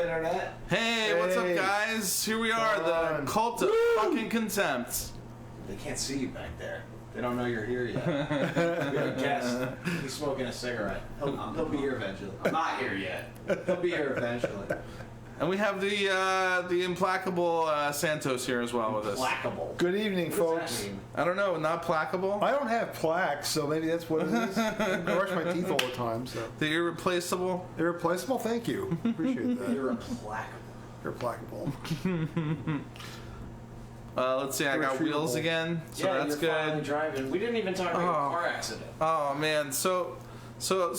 Internet? Hey, what's up, guys? Here we are, the Cult of Fucking Contempt. They can't see you back there. They don't know you're here yet. We have a guest. He's smoking a cigarette. He'll be here eventually. I'm not here yet. He'll be here eventually. And we have the implacable Santos here as well with us. Implacable. Good evening, What folks. does that mean? I don't know, not placable? I don't have plaques, so maybe that's what it is. I brush my teeth all the time, so. The irreplaceable? Irreplaceable? Thank you. Appreciate that. You're implacable. Irreplaceable. Let's see, I got wheels again, so yeah, that's you're finally good. driving. We didn't even talk about your car accident. Oh, man, so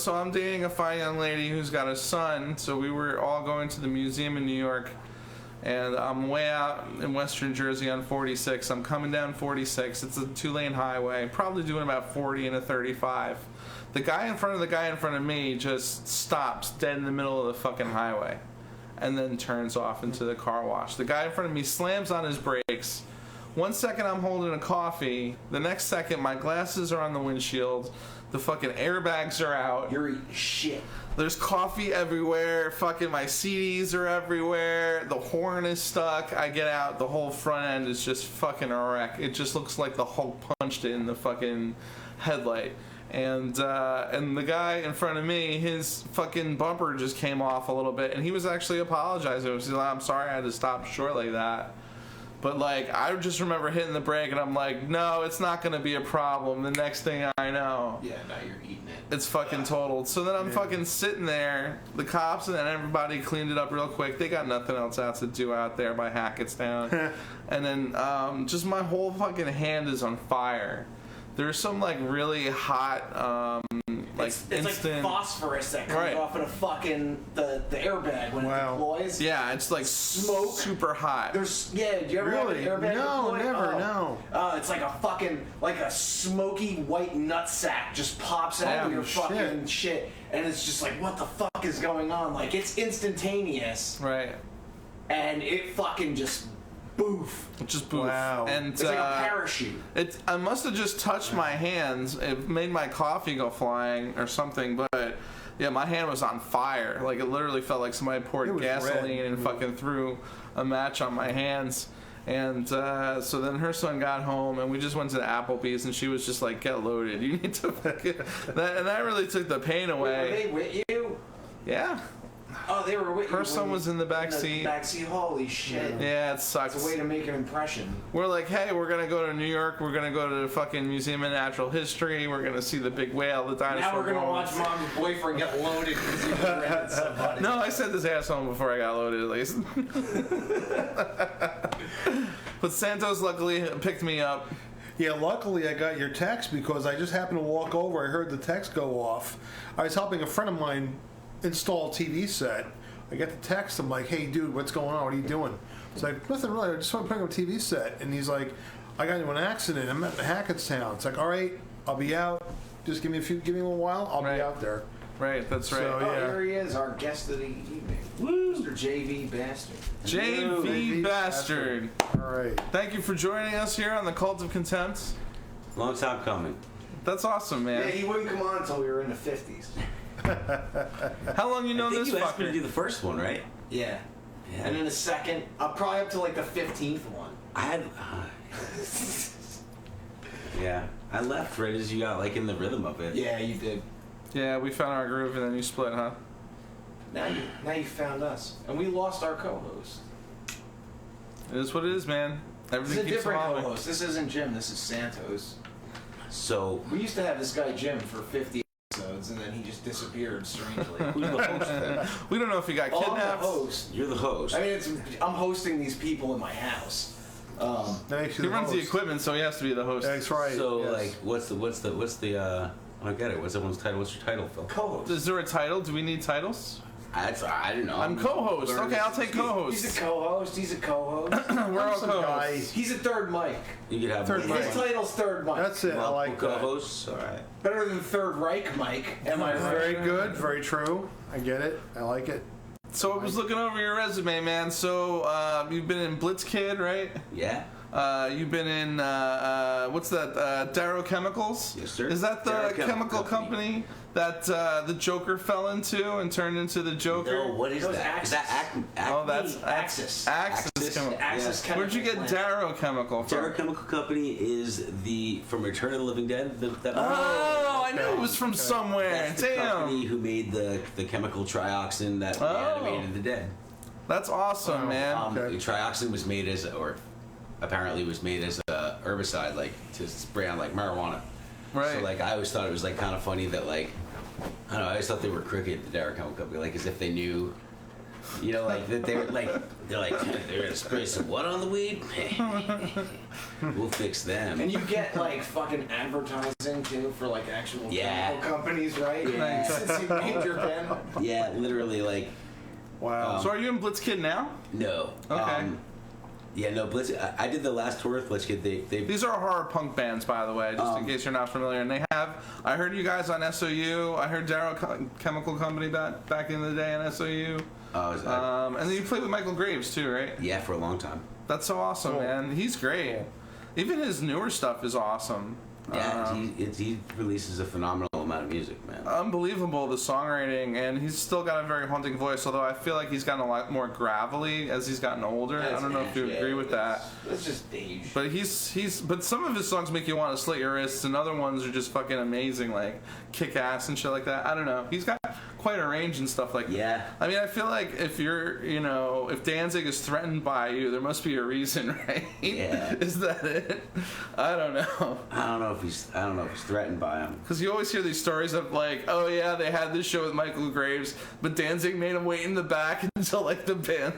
I'm dating a fine young lady who's got a son, so we were all going to the museum in New York, and I'm way out in western Jersey on 46. I'm coming down 46. It's a 2-lane highway, probably doing about 40 and a 35. The guy in front of me just stops dead in the middle of the fucking highway and then turns off into the car wash. The guy in front of me slams on his brakes. 1 second I'm holding a coffee. The next second my glasses are on the windshield. The fucking airbags are out. You're eating shit. There's coffee everywhere. Fucking my CDs are everywhere. The horn is stuck. I get out. The whole front end is just fucking a wreck. It just looks like the Hulk punched it in the fucking headlight. And the guy in front of me, his fucking bumper just came off a little bit, and he was actually apologizing. He was like, I'm sorry I had to stop short like that. But, like, I just remember hitting the brake, and I'm like, no, it's not going to be a problem. The next thing I know, Yeah, now you're eating it. it's fucking totaled. So then I'm fucking sitting there. The cops and then everybody cleaned it up real quick. They got nothing else to do out there by Hackettstown. And then just my whole fucking hand is on fire. There's some, like, really hot, It's instant... like phosphorus that comes off of the fucking the airbag when it deploys. Yeah, it's like smoke. Super hot. Do you ever have an airbag No, deploy? never, no. It's like a fucking, like a smoky white nutsack just pops out of your fucking shit. And it's just like, what the fuck is going on? Like, it's instantaneous. Right. And it fucking just boof. Just boof. Wow. And It's like a parachute. I must have just touched my hands. It made my coffee go flying or something, but yeah, my hand was on fire. Like, it literally felt like somebody poured gasoline and fucking threw a match on my hands. And so then her son got home, and we just went to the Applebee's, and she was just like, get loaded. You need to fucking... and that really took the pain away. Were they with you? Yeah. Oh, they were with you. Her son was in the back seat. Back seat, holy shit. Yeah, it sucks. It's a way to make an impression. We're like, hey, we're going to go to New York. We're going to go to the fucking Museum of Natural History. We're going to see the big whale, the dinosaur. Now we're going to watch mom's boyfriend get loaded because you rented somebody. No, I sent this ass home before I got loaded, at least. But Santos luckily picked me up. Yeah, luckily I got your text because I just happened to walk over. I heard the text go off. I was helping a friend of mine install a TV set. I get the text. I'm like, hey, dude, what's going on? What are you doing? It's like, nothing really. I just want to pick up a TV set. And he's like, I got into an accident. I'm at Hackettstown. It's like, all right, I'll be out. Just give me a little while. I'll be out there. Right, that's right. So, Oh, here he is, our guest of the evening. Woo! Mr. JV Bastard. JV Bastard. All right. Thank you for joining us here on the Cult of Contempt. Long time coming. That's awesome, man. Yeah, he wouldn't come on until we were in the 50s. How long you know I think this you asked me to fucker? do the first one, right? Yeah. Yeah. And then the second, probably up to like the 15th one. I had. Yeah, I left right as you got like in the rhythm of it. Yeah, you did. Yeah, we found our groove and then you split, huh? Now you found us. And we lost our co-host. It is what it is, man. This Everything is a keeps different evolving. co-host. This isn't Jim, this is Santos. So We used to have this guy Jim for 50 episodes, and then he just disappeared strangely. who's the host then? We don't know if he got Oh, I'm the kidnapped. host. You're the host. I mean, I'm hosting these people in my house. He runs the equipment, so he has to be the host. That's right. So yes. like, what's the? I don't get it. What's everyone's title? What's your title, Phil? Co-host. Is there a title? Do we need titles? I don't know. I'm co-host. Okay, I'll take co-host. He's a co-host. He's a co-host. We're all some co-hosts. guys. He's a third mic. You could have Third multiple- His title's third mic. That's it. I multiple like that. co-hosts. All right. Better than Third Reich mic. Am I right? Very good. Very true. I get it. I like it. So I was looking over your resume, man. So you've been in Blitzkid, right? Yeah. You've been in what's that? Darrow Chemicals. Yes, sir. Is that the Darrow chemical Chemical company that the Joker fell into and turned into the Joker? No, what is Those that? Is that Oh, that's Axis. Axis Axis. Chemical. Axis Chemical Where'd you get plant. Darrow Chemical from? Darrow Chemical Company is from Return of the Living Dead. Oh, I knew it was from somewhere. That's the company Damn, who made the chemical trioxin that reanimated the dead. that's awesome, man. Okay. Trioxin was made apparently was made as a herbicide, like to spray on like marijuana. Right. So like I always thought it was like kind of funny that like I don't know, I always thought they were crooked, the Darrow Chemical Company, like as if they knew, you know, like that they're like they're gonna spray some what on the weed? We'll fix them. And you get like fucking advertising too for like actual chemical companies, right? Yeah. Since you made your pen. Yeah, literally like Wow. So are you in Blitzkid now? no. Okay. Yeah, no, Blitz. I did the last tour with Blitzkid. They These are horror punk bands, by the way, just in case you're not familiar. And they have, I heard you guys on SOU. I heard Darrow Chemical Company back in the day on SOU. And then you played with Michael Graves too, right? yeah, for a long time. That's so awesome, Cool. man. He's great. Cool. Even his newer stuff is awesome. Yeah, he releases a phenomenal amount of music, man. Unbelievable, the songwriting, and he's still got a very haunting voice, although I feel like he's gotten a lot more gravelly as he's gotten older. I don't know if you agree with that. That's just age. But but some of his songs make you want to slit your wrists, and other ones are just fucking amazing, like Kick Ass and shit like that. I don't know. He's got quite a range and stuff like that. Yeah. I mean, I feel like if if Danzig is threatened by you, there must be a reason, right? Yeah. Is that it? I don't know. I don't know if he's threatened by him. Because you always hear these stories of like, oh yeah, they had this show with Michael Graves, but Danzig made him wait in the back until like the band,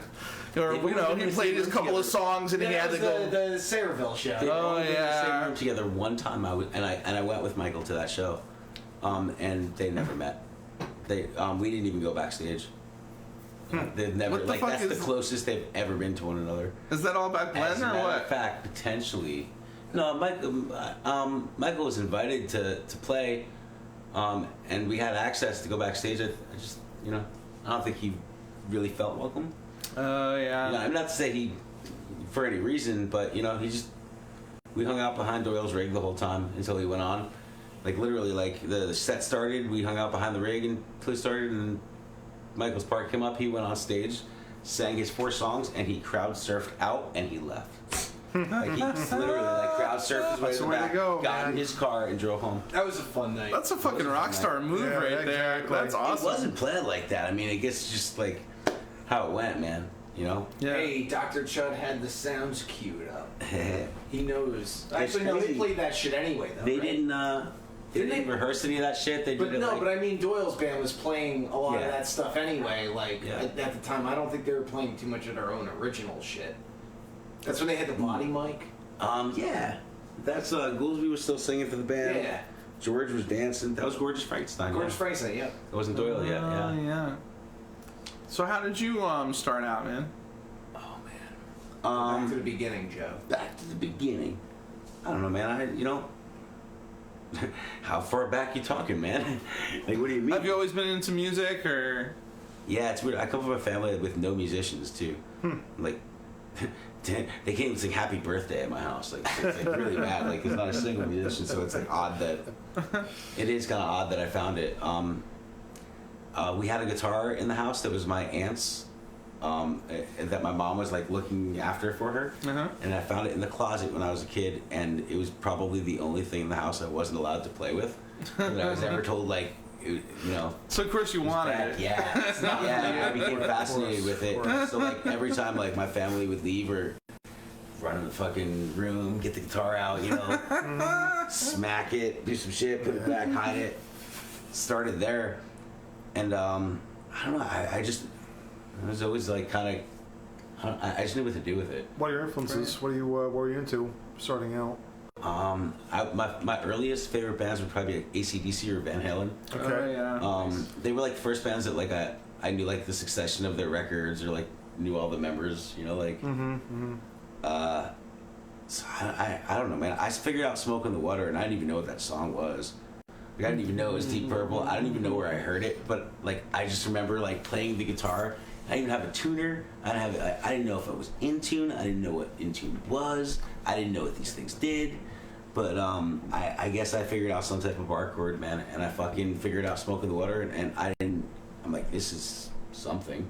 or They were in he the played same his room couple of together. songs and he had to go. the Sayreville show. They Oh, only been in the yeah. same room together one time. I went with Michael to that show, and they never met. We didn't even go backstage. They've never What the fuck that's the is- closest they've ever been to one another. Is that all about As Glenn a or matter what? of fact, potentially. No, Michael was invited to play, and we had access to go backstage. I just, I don't think he really felt welcome. Oh yeah. I'm not to say he, for any reason, but we hung out behind Doyle's rig the whole time until he went on. Like literally, like the set started, we hung out behind the rig until he started, and Michael's part came up. He went on stage, sang his 4 songs, and he crowd surfed out, and he left. Like he literally crowd surfed his way to the way to back, go, got in man. his car, and drove home. That was a fun night. That's a fucking rock star move Yeah, right there. exactly. That's It awesome. wasn't planned like that. I mean, I guess just like how it went, man. Yeah. Hey, Dr. Chud had the sounds queued up. They He knows. Actually, no, they crazy. played that shit anyway, though. right? didn't. They Didn't didn't they? rehearse any of that shit. They But did it no, like, but I mean, Doyle's band was playing a lot Yeah. of that stuff anyway. Like Yeah. at the time, I don't think they were playing too much of their own original shit. That's when they had the body mic. Yeah. That's Goolsby was still singing for the band. Yeah, George was dancing. That was Gorgeous Frankenstein. George yeah. Franklin. Yep. It wasn't Doyle yet. Oh, Yeah. yeah. So how did you start out, man? Oh man. Back to the beginning, Joe. Back to the beginning. I don't know, man. How far back you talking, man? Like, what do you mean? Have you always been into music, or? Yeah, it's weird. I come from a family with no musicians too. Like, they can't even sing "Happy Birthday" at my house. Like, it's like really bad. Like, there's not a single musician, so it's like odd that it is kind of odd that I found it. We had a guitar in the house that was my aunt's, that my mom was like looking after for her, Uh-huh. and I found it in the closet when I was a kid, and it was probably the only thing in the house I wasn't allowed to play with. That I was ever told, like, So of course you wanted back, it. yeah, yeah. I became fascinated with it. So like every time like my family would leave or run in the fucking room, get the guitar out, smack it, do some shit, put it back, hide it. Started there, and I don't know. I was always like kind of. I just knew what to do with it. What are your influences? What were you into starting out? My earliest favorite bands would probably be like AC/DC or Van Halen. Okay. Oh, yeah. They were like the first bands that like I knew like the succession of their records or like knew all the members, like. So I don't know, man. I figured out "Smoke in the Water" and I didn't even know what that song was. Like, I didn't even know it was Deep Purple. I don't even know where I heard it, but like I just remember like playing the guitar I didn't even have a tuner. I didn't know if I was in tune. I didn't know what in tune was. I didn't know what these things did. But I guess I figured out some type of bar chord, man, and I fucking figured out Smoke in the Water, and I'm like, this is something.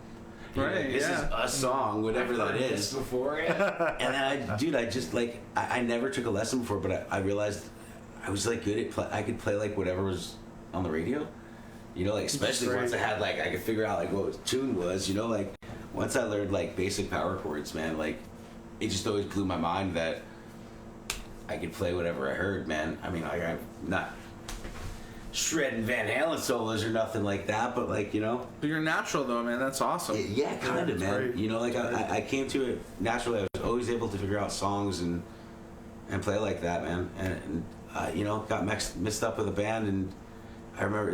Right, This is a song, whatever that is. Before, yeah. And then I just like, I never took a lesson before, but I realized I was like good at I could play like whatever was on the radio. Like especially once I had like, I could figure out like what the tune was, like once I learned like basic power chords, man, like it just always blew my mind that I could play whatever I heard, man. I mean, like I'm not shredding Van Halen solos or nothing like that, but like, But you're natural though, man. That's awesome. yeah, kind of, man. great. Like I came to it naturally. I was always able to figure out songs and play like that, man. And got mixed up with a band, and I remember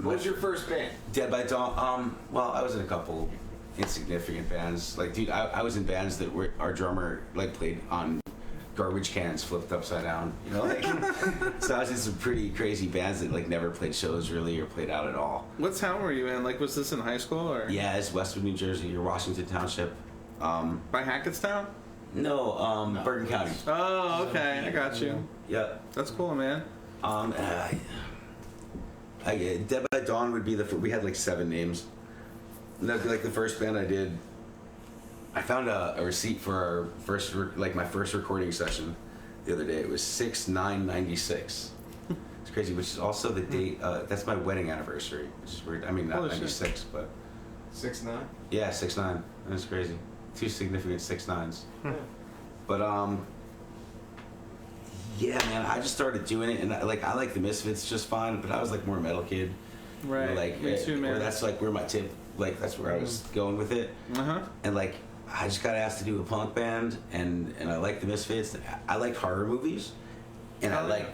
What was your first band? Dead by Dawn. Well, I was in a couple insignificant bands. Like, dude, I was in bands that were our drummer like played on garbage cans flipped upside down. Like so I was in some pretty crazy bands that like never played shows really or played out at all. What town were you in? Like, was this in high school or? Yeah, it's Westwood, New Jersey or Washington Township. By Hackettstown? No, Bergen County. Oh, okay. I got you. Yeah. That's cool, man. And Dead by Dawn would be we had like 7 names. And that'd be like the first band I did. I found a receipt for our my first recording session the other day. It was 6/9/96. It's crazy, which is also the date. That's my wedding anniversary, which is weird. I mean, not Holy shit. 96, but 6'9"? yeah, 6/9. That's crazy. 2 significant 6/9s. But yeah, man, I just started doing it, and I like the Misfits just fine, but I was like more metal kid. Right. Me too, man. That's like where my tip, like that's where I was going with it. And like I just got asked to do a punk band, and I like the Misfits. I like horror movies, and I like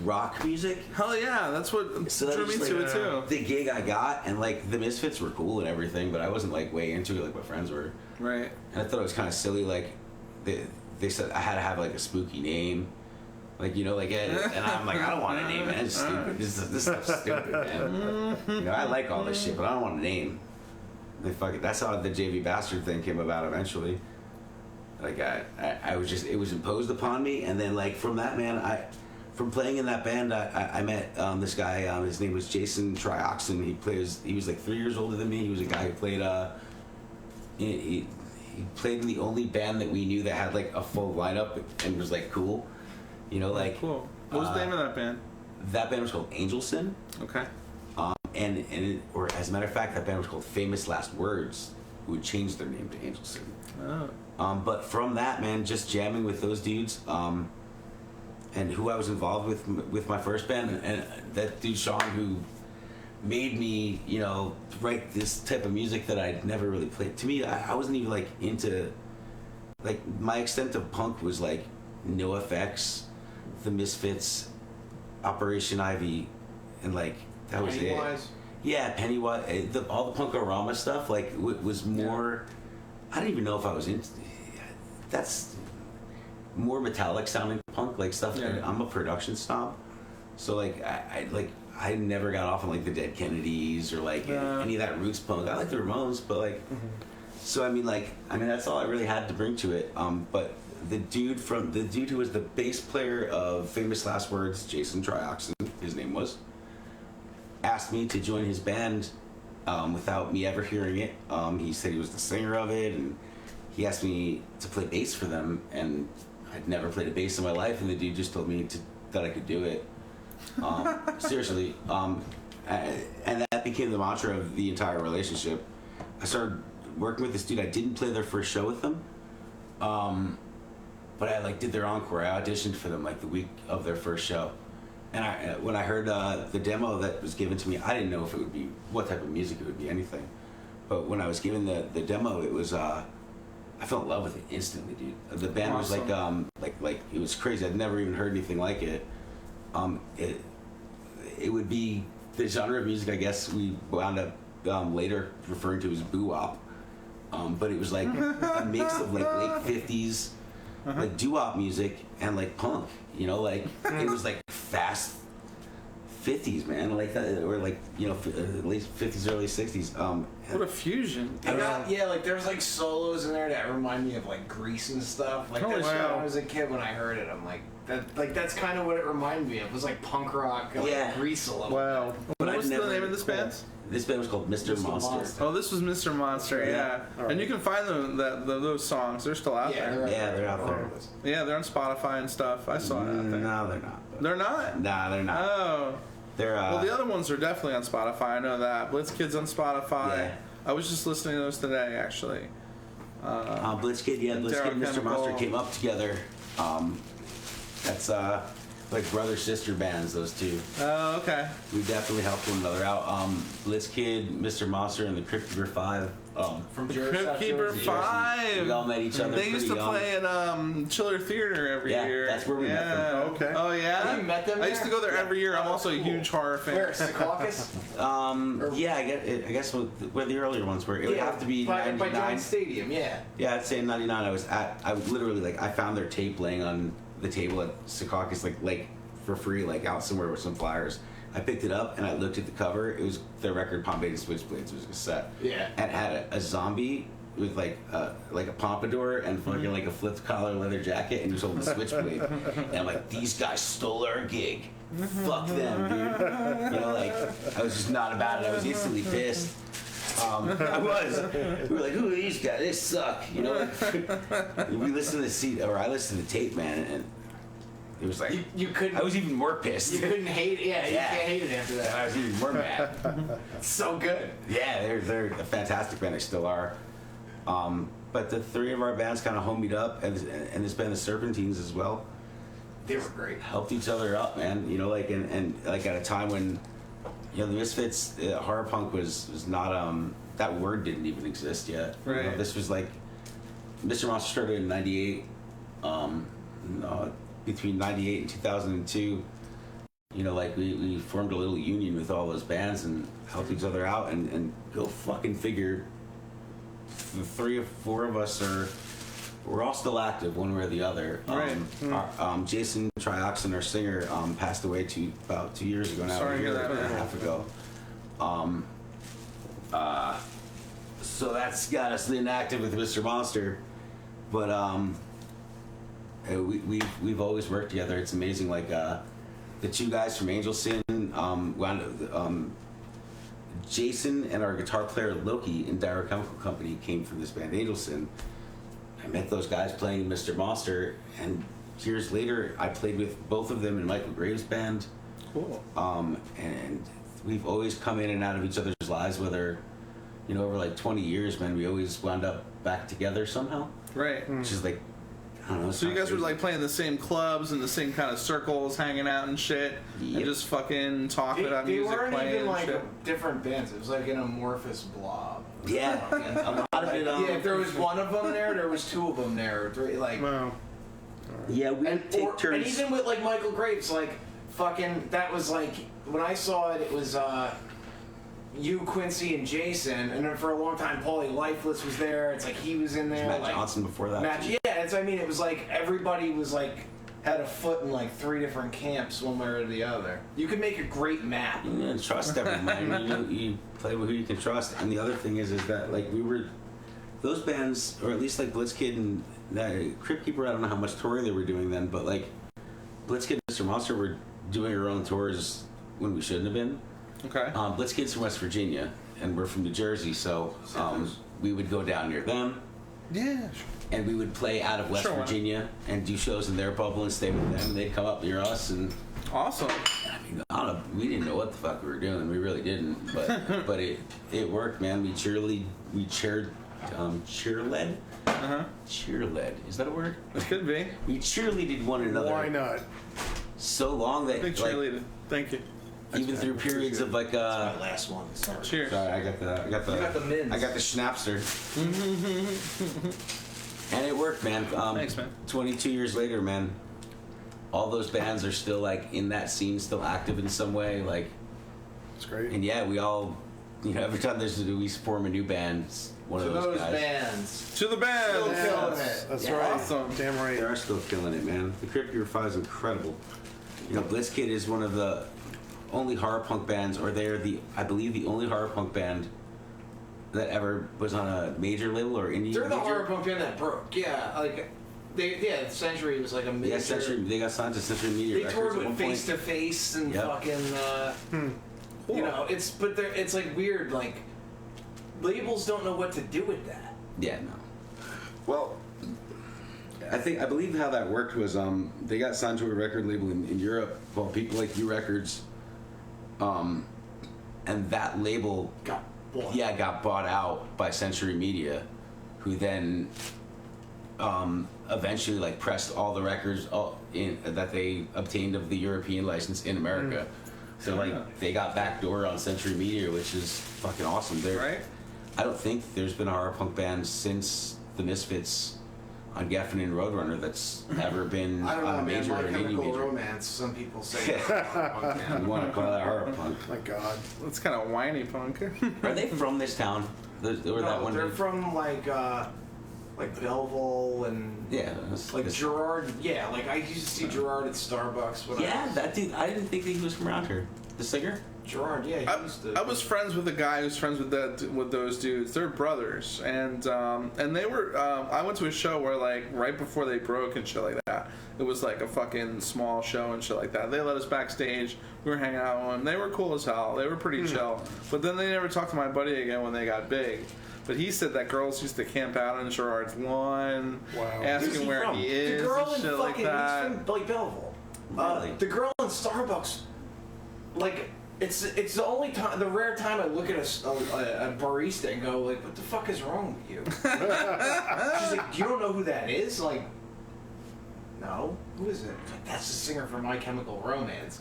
rock music. Hell yeah, that's what So that drew me was, to like, it too. The gig I got, and like the Misfits were cool and everything, but I wasn't like way into it like my friends were. Right. And I thought it was kind of silly. Like they said I had to have like a spooky name. Like, and I'm like, I don't want a name, man. It's stupid. This stuff's stupid, man. I like all this shit, but I don't want a name. That's how the JV Bastard thing came about eventually. Like, I was just, it was imposed upon me. And then, like, from that, man, from playing in that band, I met this guy. His name was Jason Trioxin. He was like 3 years older than me. He was a guy who played, he played in the only band that we knew that had, like, a full lineup and was, like, cool. Cool. What was the name of that band? That band was called Angelson. Okay. Or as a matter of fact, that band was called Famous Last Words, who would change their name to Angelson. Oh. But from that, man, just jamming with those dudes, and who I was involved with my first band, and that dude Sean, who made me, write this type of music that I'd never really played. To me, I wasn't even like into, like my extent of punk was like NoFX, The Misfits, Operation Ivy, and like that was Pennywise? it. Yeah, Pennywise. All the Punk-O-Rama stuff like was more. I don't even know if I was into. That's more metallic sounding punk, like stuff. Yeah. I'm a production snob, so like I never got off on like the Dead Kennedys or like any of that roots punk. I like the Ramones, but like, so I mean that's all I really had to bring to it. But the dude who was the bass player of Famous Last Words, Jason Trioxin, his name was, asked me to join his band without me ever hearing it. He said he was the singer of it, and he asked me to play bass for them, and I'd never played a bass in my life, and the dude just told me that I could do it. Seriously. And that became the mantra of the entire relationship. I started working with this dude. I didn't play their first show with them. But I did their encore. I auditioned for them the week of their first show. And when I heard the demo that was given to me, I didn't know if it would be, what type of music it would be, anything. But when I was given the demo, it was, I fell in love with it instantly, dude. The band was Awesome. it was crazy. I'd never even heard anything like it. It would be the genre of music, I guess, we wound up later referring to as boo-wop. But it was like a mix of late 50s, like doo-wop music and like punk, it was like fast 50s, man, like or like late 50s, early 60s. What a fusion. Like there's like solos in there that remind me of like Grease and stuff. Like Holy that's when shit. I was a kid when I heard it. I'm like that's kind of what it reminded me of. It was like punk rock, like Yeah. Grease a little. Wow. But What I've was the never name of this band? This band was called Mr. Monster. Oh, this was Mr. Monster, yeah. All right. And you can find those songs. They're still out Yeah, there. Yeah, they're out there. Yeah, they're on Spotify and stuff. I saw it out there. No, they're not. They're not? Nah, they're not. Oh. They're Well, the other ones are definitely on Spotify. I know that. Blitzkid's on Spotify. Yeah. I was just listening to those today, actually. Blitzkid, Darryl and Mr. Monster Chemical. came up together. That's like brother-sister bands, those two. Oh, okay. We definitely helped one another out. Blitzkid, Mr. Monster, and the Crypt Keeper 5. From The Jersey. Crypt Keeper Jersey. 5. We all met each other They used pretty to young. play at Chiller Theater every Yeah, year. that's where we met them. Yeah. Okay. Oh, yeah? You met them I used to go there there? every year. I'm Oh, also a cool. huge horror fan. Where? Secaucus? Yeah, I guess where the earlier ones were. It would have to be by 99. Giant Stadium. Yeah. Yeah, I'd say in 99 I would literally, I found their tape laying on the table at Secaucus, like for free, like out somewhere with some flyers. I picked it up and I looked at the cover. It was their record Pompeii and Switchblades. It was a cassette. Yeah. And it had a zombie with like a pompadour and fucking like a flipped collar leather jacket, and he was holding a switchblade. And I'm like, these guys stole our gig. Fuck them, dude. I was just not about it. I was instantly pissed. I was. We were like, who are these guys? They suck. We listened to I listened to the tape, man, and it was like You couldn't. I was even more pissed. You couldn't hate it. Yeah, you Yeah. can't hate it after And that. I was even more mad. It's so good. Yeah, they're a fantastic band. They still are. But the three of our bands kind of homied up, and this band, the Serpentines, as well, They were great. helped each other up, man. And like at a time when the Misfits, horror punk was not that word didn't even exist yet. Right. This was like Mr. Monster started in '98. Between '98 and 2002, we formed a little union with all those bands and helped each other out, and go fucking figure. The 3 or 4 of us we're all still active one way or the other. Right. Jason Trioxin, our singer, passed away about 2 years ago now. Sorry to a hear year that, and a man. half ago. So that's got us inactive with Mr. Monster, but we've always worked together. It's amazing. Like the 2 guys from Angel Sin, Jason and our guitar player Loki in Darryl Chemical Company came from this band Angel Sin. I met those guys playing Mr. Monster, and years later I played with both of them in Michael Graves' band. Cool. And we've always come in and out of each other's lives, whether over like 20 years, man. We always wound up back together somehow, Right. which is like, I don't know. So you guys were like playing the same clubs and the same kind of circles, hanging out and shit, Yep. and just fucking talking about They music, weren't playing even and like shit. different bands. It was like an amorphous blob. Yeah, a lot of it. Yeah, if there was one of them there was 2 of them there, or 3. Like, Wow. Yeah, we would take and turns. even with like Michael Graves, like fucking that was like when I saw it, it was you, Quincy, and Jason, and then for a long time Paulie Lifeless was there. It's like he was in there. Matt like, Johnson before that. Matt, yeah, it was like everybody was like had a foot in like 3 different camps, one way or the other. You could make a great map. You trust everyone. you play with who you can trust. And the other thing is that like those bands, or at least like Blitzkid and Crypt Keeper. I don't know how much touring they were doing then, but like Blitzkid and Mr. Monster were doing our own tours when we shouldn't have been. Okay. Blitzkid's from West Virginia, and we're from New Jersey, so we would go down near them, Yeah. and we would play out of West Sure, why not? Virginia and do shows in their bubble and stay with them. And they'd come up near us, and Awesome. I mean, I don't know, we didn't know what the fuck we were doing. We really didn't, but it worked, man. We cheerled. Cheerled, is that a word? It could be. We cheerleaded one another. Why not? So long that Big like, cheerleader. Thank you. even through periods of like My last one. Sorry. Cheers. Sorry, I got the You got the Mins. I got the Schnapster. And it worked, man. Thanks, man. 22 years later, man, all those bands are still like in that scene, still active in some way. Like, It's great. and yeah, we all, every time we form a new band, it's one To of those those guys. bands. To the band. Still Yeah, killing that's, it. that's Yeah. right. Awesome. Damn right. They are still killing it, man. The Crypt Keeper 5 is incredible. Blitzkid is one of the only horror punk bands, or they're I believe the only horror punk band that ever was on a major label or indie. They're the major. horror punk band that broke. Yeah, like Century was like a major. Yeah, Century. They got signed to Century Media They Records toured at with one Face point. to Face and Yep. fucking. You know, it's like weird. Like labels don't know what to do with that. Yeah, no. Well, I believe how that worked was they got signed to a record label in Europe, well, people like U Records, and that label got bought out by Century Media, who then eventually like pressed all the records that they obtained of the European license in America. So like they got backdoor on Century Media, which is fucking awesome. Right? I don't think there's been a horror punk band since the Misfits on Geffen and Roadrunner that's ever been I don't know, on a man. major My or an indie Chemical major. Romance. Some people say. That's a horror punk band. You want to call that horror punk? My God. It's kind of whiny punk. Are they from this town? Or that No, one? they're from like Belleville and Yeah. That's, like that's- Gerard. Yeah, like I used to see Gerard at Starbucks. When Yeah, that dude. I didn't think that he was from around here. The singer? Gerard. Yeah, he used to. I was friends with a guy who's friends with those dudes. They're brothers, and they were. I went to a show where like right before they broke and shit like that. It was like a fucking small show and shit like that. They let us backstage. We were hanging out with them. They were cool as hell. They were pretty chill. But then they never talked to my buddy again when they got big. But he said that girls used to camp out on Gerard's lawn, Wow. Where's asking he where from? he is The girl and in shit like fucking. that. He's from like Belleville. Really? The girl in Starbucks, like. It's the only time, the rare time I look at a barista and go like, what the fuck is wrong with you? She's like, you don't know who that is? Like, no, who is it? Like, that's the singer from My Chemical Romance.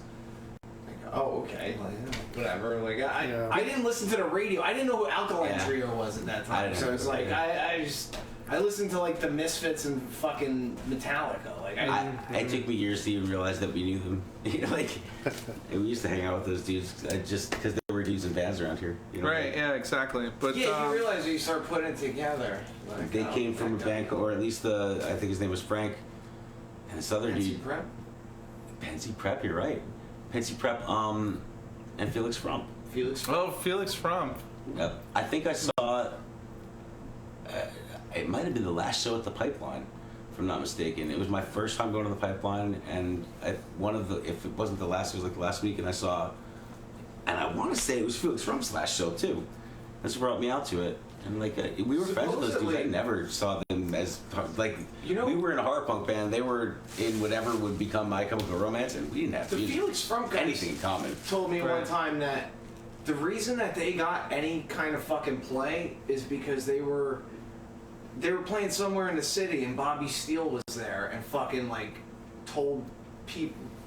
Like, oh, okay, like, whatever. Like, I didn't listen to the radio. I didn't know who Alkaline Yeah. Trio was at that I time. didn't So know it's who like, they were. I listened to like the Misfits and fucking Metallica. Like, It took me years to even realize that we knew them. You know, like, and we used to hang out with those dudes just because they were dudes and bands around here. You know, Right? like, Yeah, exactly. But yeah, you realize when you start putting it together. Like, they oh, came from a that band, guy. or at least I think his name was Frank, and this other Nancy dude, Prep? Pensy Prep. You're right, Pensy Prep. And Felix Frump. Felix. oh, Felix Frump. I think I saw. It might have been the last show at the Pipeline, if I'm not mistaken. It was my first time going to the Pipeline, and if it wasn't the last, it was like the last week, and I saw, and I want to say it was Felix Frump's last show too. That's what brought me out to it, and like we were friends with those dudes. I Supposedly- never saw them as like You know- we were in a horror punk band. They were in whatever would become My Chemical Romance, and we didn't have The music, Felix Frump guys anything in common. told me one Right. time that the reason that they got any kind of fucking play is because they were playing somewhere in the city and Bobby Steele was there and fucking like told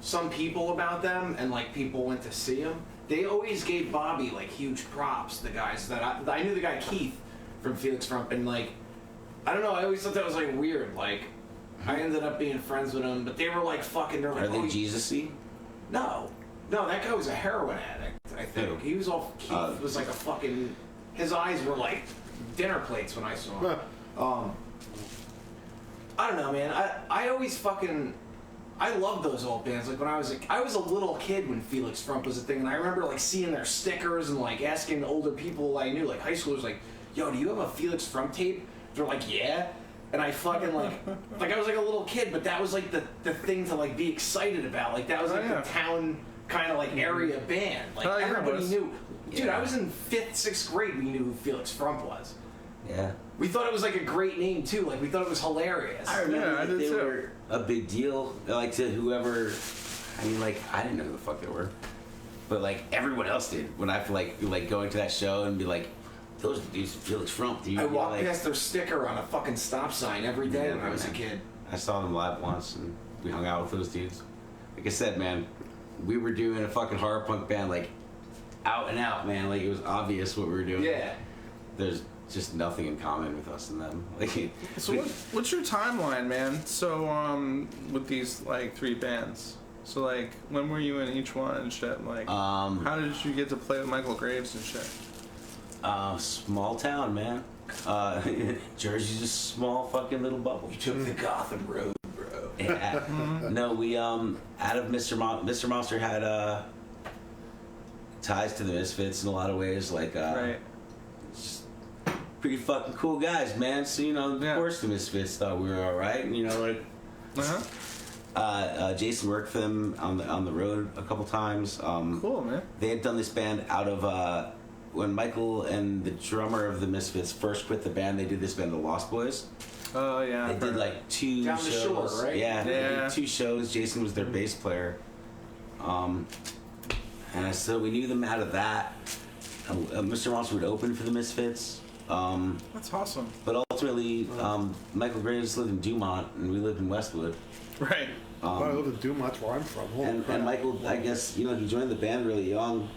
some people about them and like people went to see them. They always gave Bobby like huge props. The guys that I knew the guy Keith from Felix Frump and like I don't know. I always thought that was like weird. Like I ended up being friends with them, but they were like fucking. They're like, Are they oh, Jesus-y? no, that guy was a heroin addict. I think Who? he was all. Keith was like a fucking. His eyes were like dinner plates when I saw him. I don't know, man. I always fucking. I loved those old bands. Like when I was a little kid when Felix Frump was a thing, and I remember like seeing their stickers and like asking the older people I knew, like high schoolers, like, "Yo, do you have a Felix Frump tape?" They're like, "Yeah." And I fucking like I was like a little kid, but that was like the thing to like be excited about. Like that was like yeah. the town kind of like area band. Like Oh, yeah, it everybody was. knew. Dude, Yeah. I was in 5th, 6th grade when you knew who Felix Frump was. Yeah. We thought it was like a great name too. Like we thought it was hilarious. I remember Yeah, I like, did they too. were a big deal, like to whoever. I mean, like I didn't know who the fuck they were, but like everyone else did. When I feel like going to that show and be like, those dudes, Felix Frump. Do you? I walked like, past their sticker on a fucking stop sign every day when I was a kid. I saw them live once, and we hung out with those dudes. Like I said, man, we were doing a fucking horror punk band, like out and out, man. Like it was obvious what we were doing. Yeah. There's just nothing in common with us and them. Like, So what's your timeline, man? So with these like 3 bands. So like when were you in each one and shit? Like how did you get to play with Michael Graves and shit? small town, man. Jersey's a small fucking little bubble. You took the Gotham Road, bro. Yeah. No, we out of Mr. Monster had ties to the Misfits in a lot of ways. Like, Right. just pretty fucking cool guys, man. So, you know, of course the Misfits thought we were all right. And, you know, like, Jason worked for them on the road a couple times. Cool, man. They had done this band out of when Michael and the drummer of the Misfits first quit the band. They did this band, the Lost Boys. Oh yeah. They did like 2 Down the shows. shore, right? Yeah, they Yeah. did 2 shows. Jason was their bass player. And so we knew them out of that. Mr. Monster would open for the Misfits. That's awesome. But ultimately, Michael Graves lived in Dumont, and we lived in Westwood. Right. I live in Dumont, that's where I'm from. Holy crap. And Michael, I guess, you know, he joined the band really young.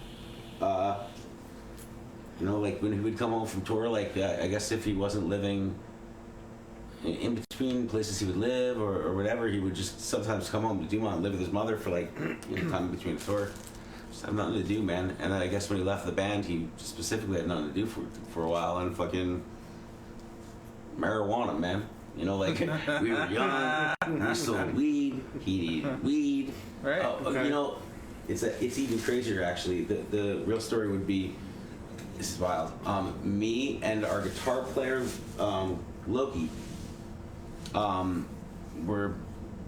You know, like when he would come home from tour, like I guess if he wasn't living in between places he would live or whatever, he would just sometimes come home to Dumont and live with his mother for like time in between the tour. Just have nothing to do, man. And then I guess when he left the band, he specifically had nothing to do for a while, and fucking marijuana, man. You know, like we were young, we sold weed, he needed weed. Right. You know, it's even crazier actually. The real story would be, this is wild. Me and our guitar player, Loki, were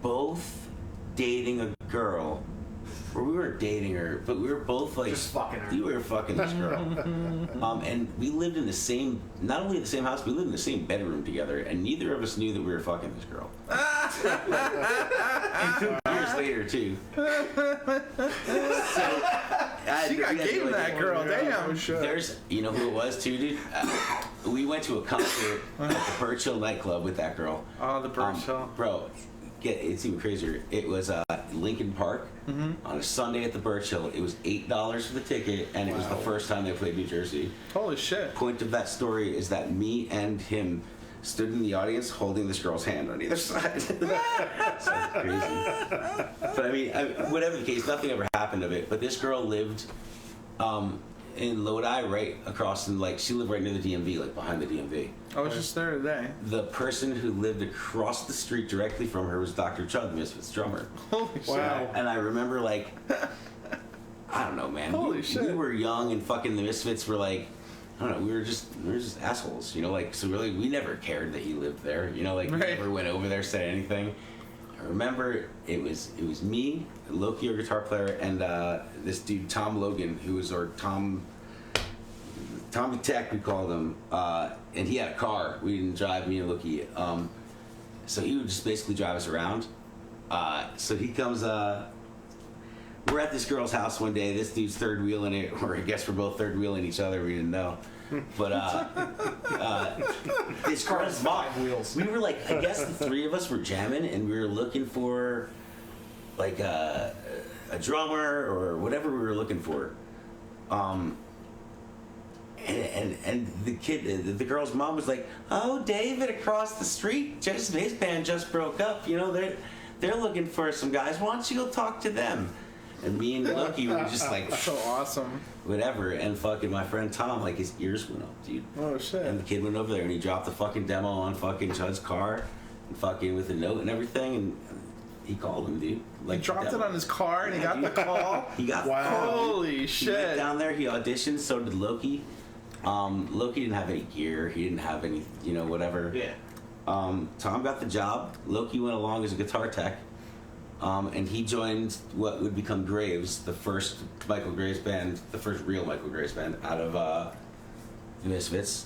both dating a girl. Or we weren't dating her, but we were both like Just fucking her. We were fucking this girl. And we lived in the same, not only the same house, we lived in the same bedroom together, and neither of us knew that we were fucking this girl. And 2 years later, too. She got game that girl. Damn. There's, you know who it was too, dude? We went to a concert at the Birch Hill nightclub with that girl. Oh, the Birch Hill. Bro, it's even crazier. It was Lincoln Park on a Sunday at the Birch Hill. It was $8 for the ticket, and it was the first time they played New Jersey. Holy shit. Point of that story is that me and him stood in the audience holding this girl's hand on either side. So crazy. But I mean, whatever the case, nothing ever happened of it. But this girl lived in Lodi, right across from, like, she lived right near the DMV, like behind the DMV. I was just there today. The person who lived across the street directly from her was Dr. Chud, the Misfits drummer. Holy Wow. And I remember, like, I don't know, man. Holy we shit. were young, and fucking the Misfits were like, I don't know, we were just assholes, you know, like, so really, we never cared that he lived there, you know, like, we Right. never went over there, said anything. I remember it was me, Loki, our guitar player, and this dude, Tom Logan, who was our Tommy Tech, we called him, and he had a car. We didn't drive, me and Loki. So he would just basically drive us around. So he comes, we're at this girl's house one day. This dude's third wheeling it, or I guess we're both third wheeling each other. We didn't know. But this girl's mom, wheels. we were like, I guess the 3 of us were jamming, and we were looking for like a drummer or whatever we were looking for. And the girl's mom was like, "Oh, David across the street, just his band just broke up. You know, they're looking for some guys. Why don't you go talk to them?" And me and Loki were just like, So awesome. whatever. And fucking my friend Tom, like, his ears went up, dude. Oh shit. And the kid went over there and he dropped the fucking demo on fucking Chud's car, and fucking with a note and everything, and he called him, dude. Like, He dropped it on his car and he Yeah, got the call. He got Wow. the call. Holy He went shit. down there, he auditioned, so did Loki. Loki didn't have any gear, he didn't have any, you know, whatever. Yeah. Tom got the job. Loki went along as a guitar tech. And he joined what would become Graves, the first Michael Graves band, the first real Michael Graves band out of the Misfits.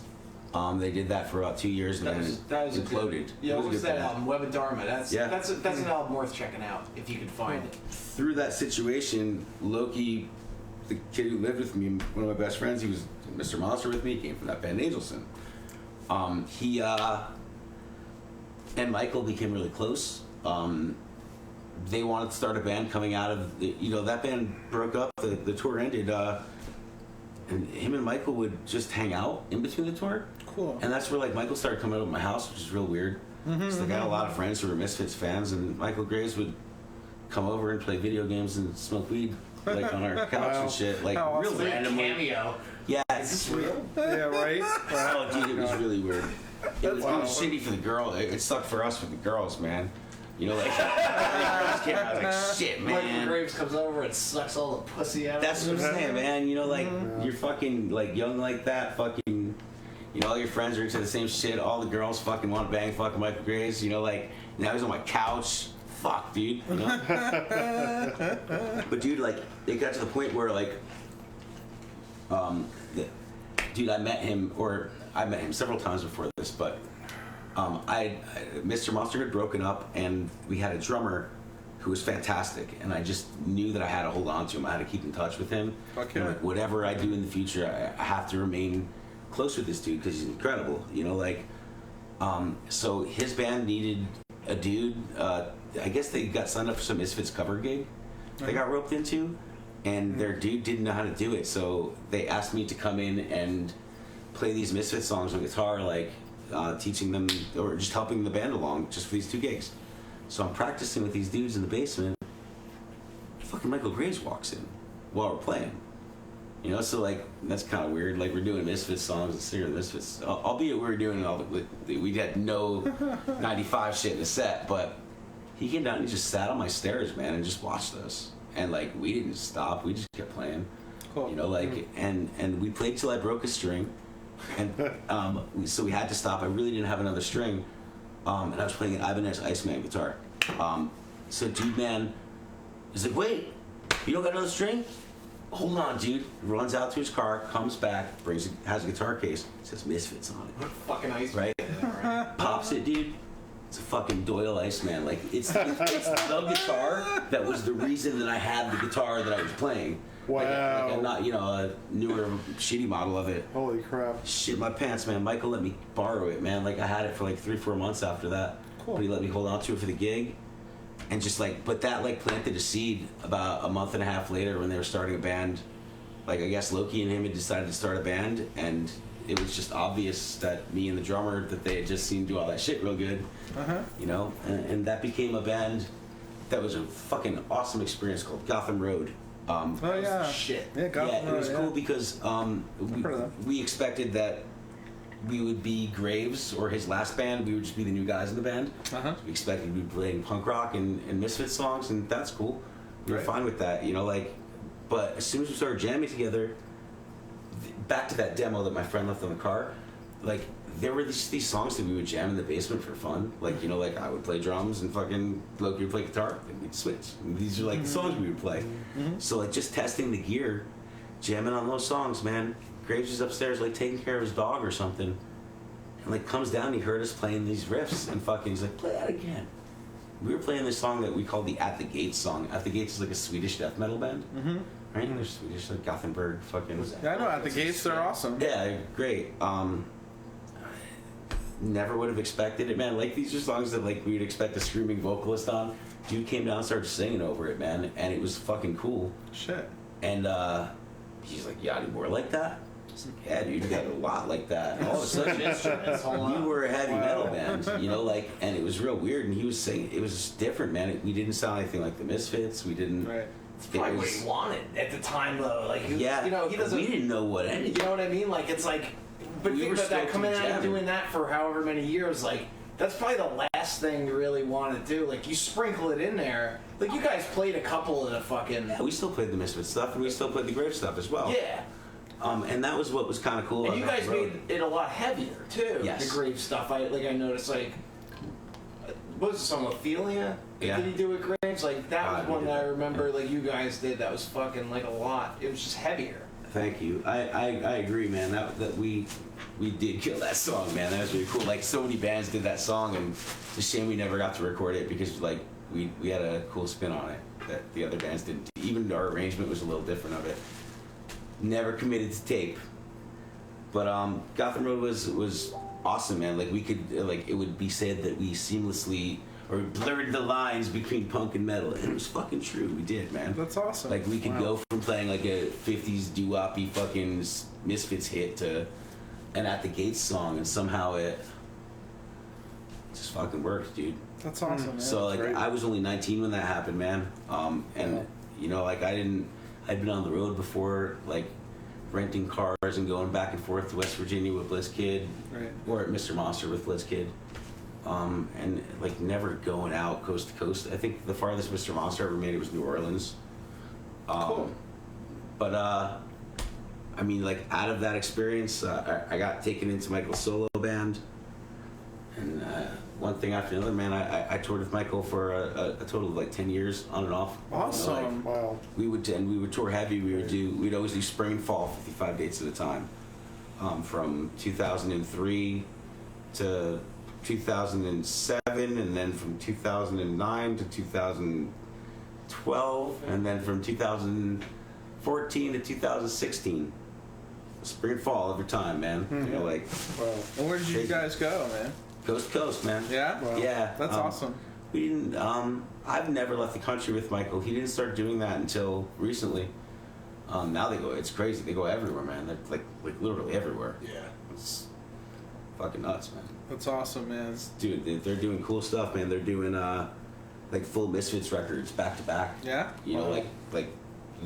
They did that for about 2 years and That was then imploded. Yeah, It what a was good that band. album? Web of Dharma. That's an album worth checking out if you can find it. Through that situation, Loki, the kid who lived with me, one of my best friends, he was Mr. Monster with me, he came from that band Angelson. He and Michael became really close. They wanted to start a band coming out of, that band broke up, the tour ended, and him and Michael would just hang out in between the tour. Cool. And that's where, like, Michael started coming over to my house, which is real weird. So I got a lot of friends who were Misfits fans, and Michael Graves would come over and play video games and smoke weed, like, on our couch and shit, like, How real awesome. randomly. Cameo. Yeah, Is this real? Yeah, right? oh, dude, it was really weird. It was Wow. shitty for the girl. It sucked for us with the girls, man. You know, like, I was like, shit, Michael man. Graves comes over and sucks all the pussy out. That's what I'm saying, man. You know, like, you're fucking, like, young like that, fucking, you know, all your friends are into the same shit. All the girls fucking want to bang fucking Michael Graves. You know, like, now he's on my couch. Fuck, dude. You know? But, dude, like, it got to the point where, like, dude, I met him several times before this, but Mr. Monster had broken up, and we had a drummer who was fantastic, and I just knew that I had to hold on to him. I had to keep in touch with him. Fuck And, yeah. like, whatever I do in the future, I have to remain close with this dude because he's incredible. You know, like, so his band needed a dude. I guess they got signed up for some Misfits cover gig they got roped into, and their dude didn't know how to do it, so they asked me to come in and play these Misfits songs on guitar, like teaching them or just helping the band along just for these 2 gigs. So I'm practicing with these dudes in the basement. Fucking Michael Graves walks in while we're playing. You know, so like that's kind of weird. Like we're doing Misfits songs and singing Misfits, albeit we were doing all we had no 95 shit in the set, but he came down and he just sat on my stairs, man, and just watched us. And like we didn't stop, we just kept playing. Cool. You know, like and we played till I broke a string, and so we had to stop. I really didn't have another string, and I was playing an Ibanez Iceman guitar. So dude, man, he's like, wait, you don't got another string? Hold on, dude. Runs out to his car, comes back, has a guitar case, says Misfits on it. Fucking ice. Right? Pops it, dude. It's a fucking Doyle Iceman. Like, it's the guitar that was the reason that I had the guitar that I was playing. Wow. Like I'm not, you know, a newer, shitty model of it. Holy crap. Shit my pants, man. Michael let me borrow it, man. Like, I had it for like 3-4 months after that. Cool. But he let me hold on to it for the gig. And just like, but that like planted a seed about a month and a half later when they were starting a band. Like, I guess Loki and him had decided to start a band, and it was just obvious that me and the drummer, that they had just seen do all that shit real good. You know? And that became a band that was a fucking awesome experience called Gotham Road. Oh yeah. Shit. Yeah, Gotham Yeah, it was Road, cool because heard of them. we expected that we would be Graves or his last band. We would just be the new guys in the band. We expected to be playing punk rock and Misfits songs, and that's cool. We were Right. fine with that, you know, like. But as soon as we started jamming together, back to that demo that my friend left on the car, like there were these songs that we would jam in the basement for fun. Like, you know, like I would play drums and fucking Loki would play guitar, and we'd switch. And these are like the songs we would play. So like just testing the gear, jamming on those songs, man. Graves was upstairs like taking care of his dog or something, and like comes down, he heard us playing these riffs, and fucking he's like, play that again. We were playing this song that we called the At the Gates song. At the Gates is like a Swedish death metal band. Right? They're Swedish, like Gothenburg, fucking. Yeah, I know. At the Gates, they're awesome. Yeah, great. Never would have expected it, man. Like, these are songs that like we would expect a screaming vocalist on. Dude came down and started singing over it, man, and it was fucking cool. Shit. And he's like, "Yeah, more like that." I was like, "Yeah, dude, you got a lot like that." And all of a sudden, we were a heavy metal band, you know, like, and it was real weird. And he was saying it was just different, man. We didn't sound anything like the Misfits. We didn't. Right. Probably what he wanted at the time, though. Like, he, Yeah, you know, he doesn't. We didn't know what any. You know what I mean? Like, it's like, but We think were about that stoked coming to out jam. and doing that for however many years. Like, that's probably the last thing you really want to do. Like, you sprinkle it in there. Like, you guys played a couple of the fucking. Yeah, we still played the Misfits stuff, and we still played the Grave stuff as well. Yeah. And that was what was kind of cool. And you about guys the road. made it a lot heavier too. Yes. The Grave stuff. I noticed, like, what was the song, Ophelia? Yeah. Did he do it Graves? Like, that was we one did that I that. remember. Like, you guys did. That was fucking like a lot. It was just heavier. Thank you. I agree, man. That we did kill that song, man. That was really cool. Like, so many bands did that song, and it's a shame we never got to record it because like we had a cool spin on it that the other bands didn't. Even our arrangement was a little different of it. Never committed to tape. But Gotham Road was awesome, man. Like, we could like, it would be said that we seamlessly or blurred the lines between punk and metal, and it was fucking true. We did, man. That's awesome. Like, we could Wow. go from playing like a 50s doo-woppy fucking Misfits hit to an At the Gates song, and somehow it just fucking worked, dude. That's awesome, man. So like, That's great. I was only 19 when that happened, man. And you know, like, I'd been on the road before, like renting cars and going back and forth to West Virginia with Blitzkid, Right. or at Mr. Monster with Blitzkid. and like never going out coast to coast. I think the farthest Mr. Monster ever made it was New Orleans. Cool. But I mean, like out of that experience, I got taken into Michael's solo band, and one thing after another, man. I toured with Michael for a total of like 10 years on and off. Awesome. You know, like, Wow. we would tour heavy. We'd always do spring and fall, 55 dates at a time, from 2003 to 2007, and then from 2009 to 2012, and then from 2014 to 2016. Spring and fall every time, man. You know, like Wow. And where did you guys go, man? coast to coast, man. Yeah? Wow. Yeah, That's awesome. We didn't. I've never left the country with Michael. He didn't start doing that until recently. Now they go. It's crazy. They go everywhere, man. They're like literally everywhere. Yeah. It's fucking nuts, man. That's awesome, man. Dude, they're doing cool stuff, man. They're doing like full Misfits records back to back. Yeah? You know, like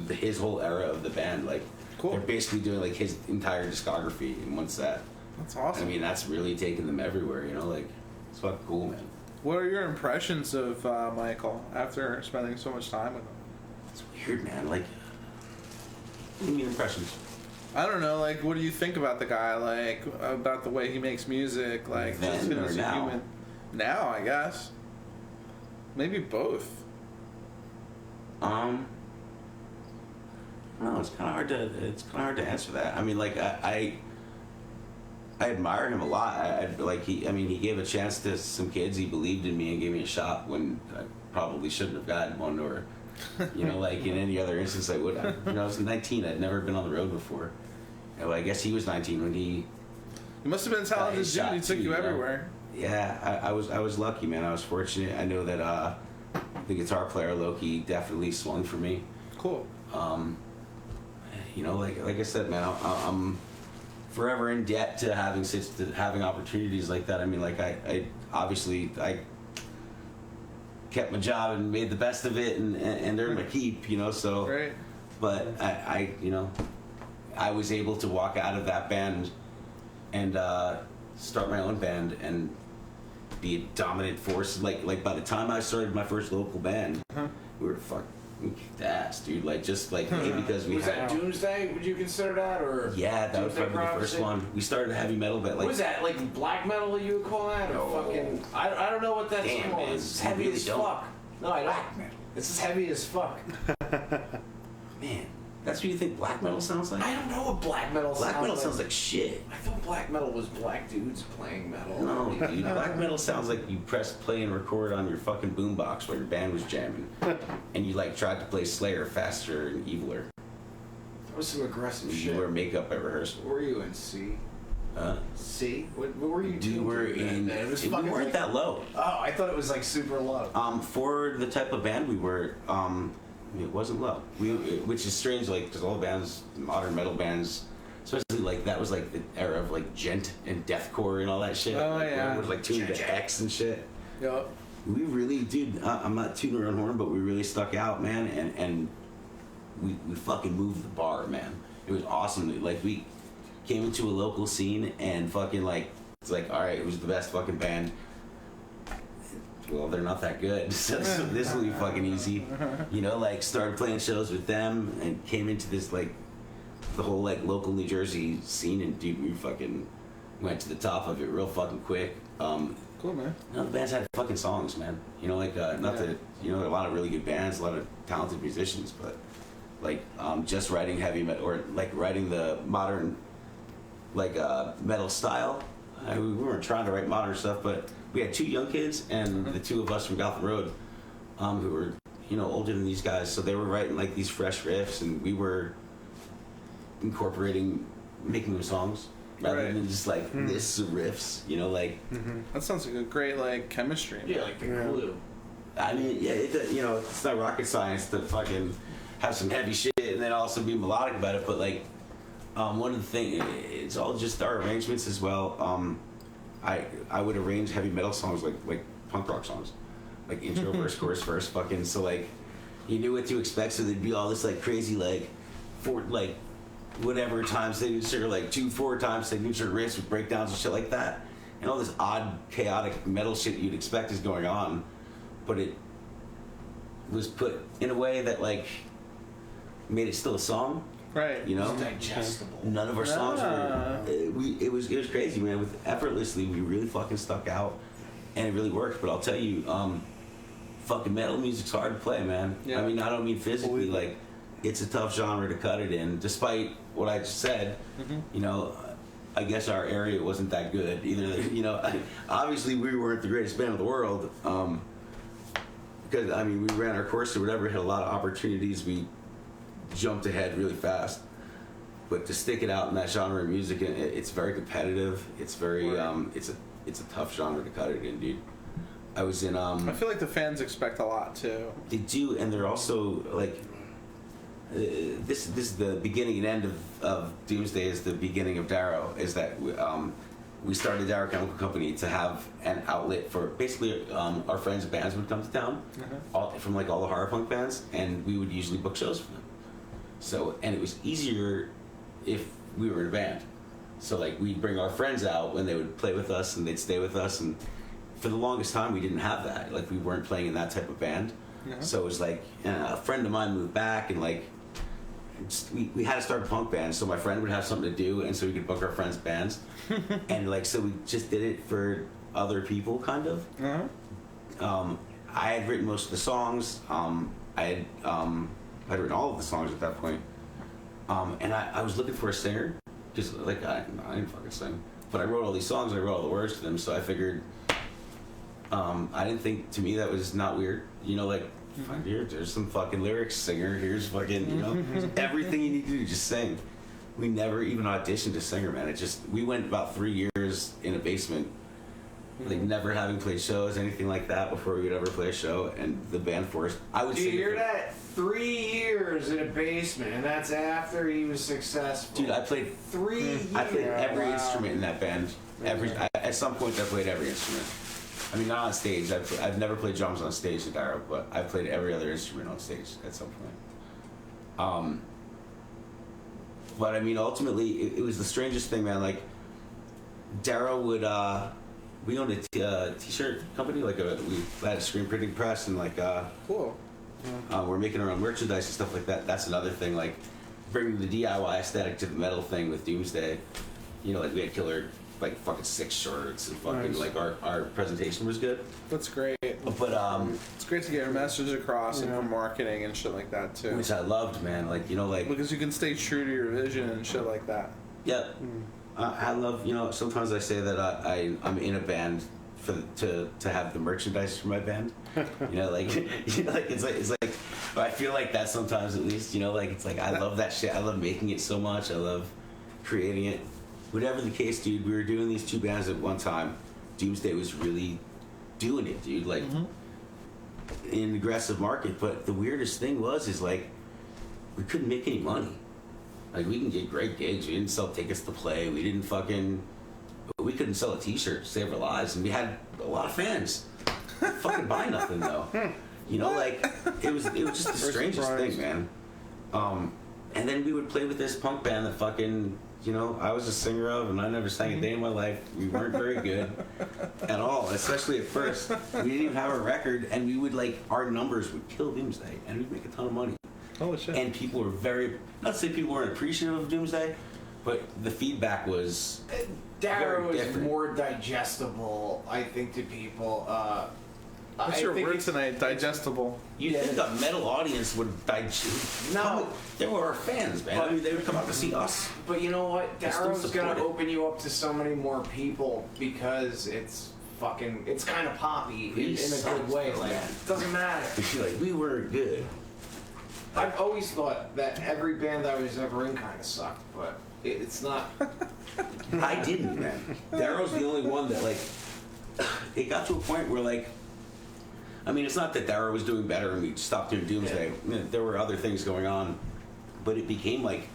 his whole era of the band. Like Cool. they're basically doing like his entire discography in one set. That's awesome. I mean, that's really taking them everywhere. You know, like it's fucking cool, man. What are your impressions of Michael after spending so much time with him? It's weird, man. Like, what do you mean impressions? I don't know, like, what do you think about the guy? Like, about the way he makes music? Like, Then just him or as a now? human? Now, I guess. Maybe both. No, it's kind of hard to answer that. I mean, like I admire him a lot. He gave a chance to some kids. He believed in me and gave me a shot when I probably shouldn't have gotten one, or you know, like in any other instance I would have. You know, I was 19. I'd never been on the road before. You know, I guess he was 19 when he. He must have been a talented his dude. shot He took too, you know? everywhere. Yeah, I was lucky, man. I was fortunate. I know that the guitar player Loki definitely swung for me. Cool. You know, like I said, man, I'm forever in debt to having opportunities like that. I mean, like I obviously kept my job and made the best of it and earned my keep, you know. So, Right. but I you know, I was able to walk out of that band and start my own band and be a dominant force. Like by the time I started my first local band, we were fucking kicked ass, dude. Like just like because we Was had. that Doomsday? Would you consider that, or Yeah, that was Doomsday probably the first Prophecy? one. We started heavy metal, but What like was that, like black metal you would call that, or No. fucking? I don't know what that's Damn, called. man. It's You heavy really as don't. fuck. No, I don't. It's as heavy as fuck. man, that's what you think black metal sounds like. I don't know what black metal Black sounds metal like. sounds like shit. I thought black metal was black dudes playing metal. No, dude. Black metal sounds like you pressed play and record on your fucking boombox while your band was jamming, and you like tried to play Slayer faster and eviler. That was some aggressive You shit. wear makeup at rehearsal. What were you in C? C? What were you Dude, we're tuned to in. then? It was We fucking weren't like, that low. Oh, I thought it was like super low. For the type of band we were, it wasn't low. Which is strange, like because all bands, modern metal bands, especially like that was like the era of like gent and deathcore and all that shit. Oh, like, yeah. It was like tuned to X and shit. Yup. We really, dude. I'm not tooting our own horn, but we really stuck out, man, and we fucking moved the bar, man. It was awesome. Like we came into a local scene and fucking like it's like all right, it was the best fucking band. Well, they're not that good, so this will be fucking easy. You know, like started playing shows with them and came into this like the whole like local New Jersey scene, and dude, we fucking went to the top of it real fucking quick. Cool, man. You know, the bands had fucking songs, man. You know, like not Yeah. that you know, a lot of really good bands, a lot of talented musicians, but like just writing heavy metal or like writing the modern like metal style. We weren't trying to write modern stuff, but we had two young kids and the two of us from Gotham Road, who were you know older than these guys, so they were writing like these fresh riffs, and we were incorporating, making them songs rather Right. than just like this riffs. You know, like. That sounds like a great, like, chemistry. Yeah, like the Yeah. glue. I mean, yeah, you know, it's not rocket science to fucking have some heavy shit and then also be melodic about it. But like, one of the things, it's all just our arrangements as well. I would arrange heavy metal songs like punk rock songs, like intro, verse, chorus, verse, fucking. So like, you knew what to expect. So there'd be all this like crazy like, whatever time signature, like 2/4 time signature riffs with breakdowns and shit like that. and all this odd, chaotic metal shit you'd expect is going on, but it was put in a way that like made it still a song. Right. You know, It's digestible. none of our songs were. It was crazy, man. With effortlessly, we really fucking stuck out, and it really worked. But I'll tell you, fucking metal music's hard to play, man. Yeah. I mean, I don't mean physically. Like, it's a tough genre to cut it in. Despite what I just said, you know, I guess our area wasn't that good either. You know, obviously we weren't the greatest band in the world. Because I mean, we ran our course or whatever, had a lot of opportunities. We jumped ahead really fast, but to stick it out in that genre of music, it's very competitive. It's very it's a tough genre to cut it in, dude. I was in I feel like the fans expect a lot too. they do, and they're also like this is the beginning and end of Doomsday is the beginning of Darrow. Is that we started Darrow Chemical Company to have an outlet for basically our friends and bands would come to town from like all the horror punk bands, and we would usually book shows for them. So, and it was easier if we were in a band. So like we'd bring our friends out when they would play with us and they'd stay with us, and for the longest time we didn't have that. Like we weren't playing in that type of band. So it was like a friend of mine moved back and like we had to start a punk band, so my friend would have something to do, and so we could book our friends' bands. And like so we just did it for other people kind of. I had written most of the songs. I'd written all of the songs at that point. And I was looking for a singer, because like I didn't fucking sing, but I wrote all these songs and I wrote all the words to them, so I figured I didn't think, to me that was not weird, you know, like there's some fucking lyrics, singer, here's fucking, you know, everything you need to do, just sing. We never even auditioned a singer, man. It just, we went about 3 years in a basement, like never having played shows, anything like that before we would ever play a show, and the band forced. I would Do you sing hear for- that? 3 years in a basement, and that's after he was successful. Dude, I played 3 years. I played every Wow. instrument in that band. At some point, I played every instrument. I mean, not on stage. I've never played drums on stage in Darrow, but I've played every other instrument on stage at some point. But I mean, ultimately, it was the strangest thing, man. Like, Darrow would, we owned a t-shirt company. Like, we had a screen printing press, and like, Cool. we're making our own merchandise and stuff like that. That's another thing, like bringing the DIY aesthetic to the metal thing with Doomsday. You know, like we had killer, like fucking 6 shirts and fucking Nice. like our presentation was good. That's great. But It's great to get your message across and for marketing and shit like that too. which I loved, man. Like, you know, like Because you can stay true to your vision and shit like that. yeah, I love. You know, sometimes I say that I'm in a band to have the merchandise for my band. You know, like it's like I feel like that sometimes, at least. You know, like it's like I love that shit. I love making it so much. I love creating it. Whatever the case, dude, we were doing these 2 bands at one time. Doomsday was really doing it, dude. Like in an aggressive market. But the weirdest thing is like we couldn't make any money. Like we can get great gigs. We didn't sell tickets to play. We didn't we couldn't sell a t-shirt to save our lives, and we had a lot of fans. Fucking buy nothing though. You know, like it was just the strangest thing, man. And then we would play with this punk band that fucking, you know, I was a singer of, and I never sang a day in my life. We weren't very good at all, especially at first. We didn't even have a record, and we would like our numbers would kill Doomsday, and we'd make a ton of money. Holy shit. And people were not to say people weren't appreciative of Doomsday, but the feedback was Darrow very is different. more digestible, I think, to people. What's I your think word it's- tonight? Digestible. You'd think a metal audience would digest. No. They were our fans, man. I mean, they would come out to see us. But you know what? I still Darrow's support gonna it. open you up to so many more people because it's kind of poppy in a good sucked, way. though, Like, man. it doesn't matter. Like, we were good. I've always thought that every band I was ever in kind of sucked, but it's not. I didn't, man. Darrow's the only one that, like, it got to a point where, like, I mean, it's not that Darrow was doing better and we stopped doing Doomsday. You know, there were other things going on, but it became, like,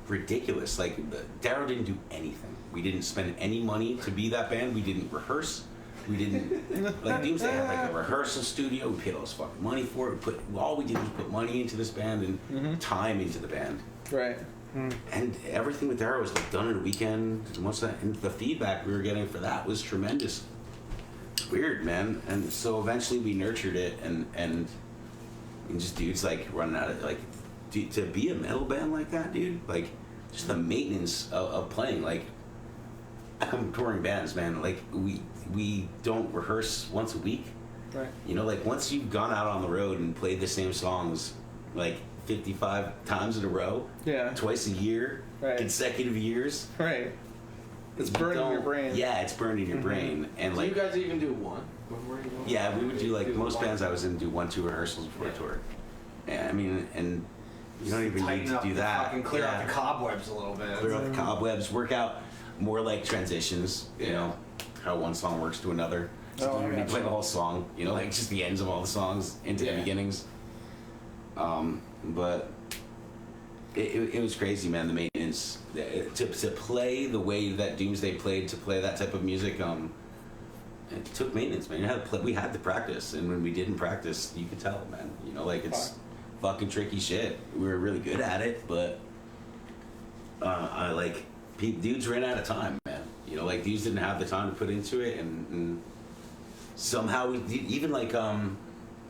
ridiculous. Like, Darrow didn't do anything. We didn't spend any money to be that band. We didn't rehearse. We didn't, like, Doomsday had, like, a rehearsal studio. We paid all this fucking money for it. All we did was put money into this band and time into the band. Right. And everything with Darrow was like done in a weekend. And the feedback we were getting for that was tremendous. Weird, man. And so eventually we nurtured it, and just dudes like running out of like to be a metal band like that, dude. Like just the maintenance of playing. Like I come from touring bands, man. Like we don't rehearse once a week. Right. You know, like once you've gone out on the road and played the same songs like 55 times in a row, Yeah. twice a year, Right. consecutive years. Right. It's burned in your brain. Yeah, it's burned in your brain. And Do like, you guys even do one before you go? yeah, we would do like most one? bands I was in do 1-2 rehearsals before a tour. Yeah, I mean, and you don't even need Tighten to up do the that. fucking clear Yeah. out the cobwebs a little bit. Clear out the cobwebs. Work out more like transitions. You know how one song works to another. So Oh, I you gotcha. play the whole song. You know, like just the ends of all the songs into the Yeah. beginnings. But it was crazy, man. The maintenance to play the way that Doomsday played, to play that type of music. It took maintenance, man. We had to practice, and when we didn't practice, you could tell, man. You know, like it's fucking tricky shit. We were really good at it, but dudes ran out of time, man. You know, like dudes didn't have the time to put into it, and somehow even like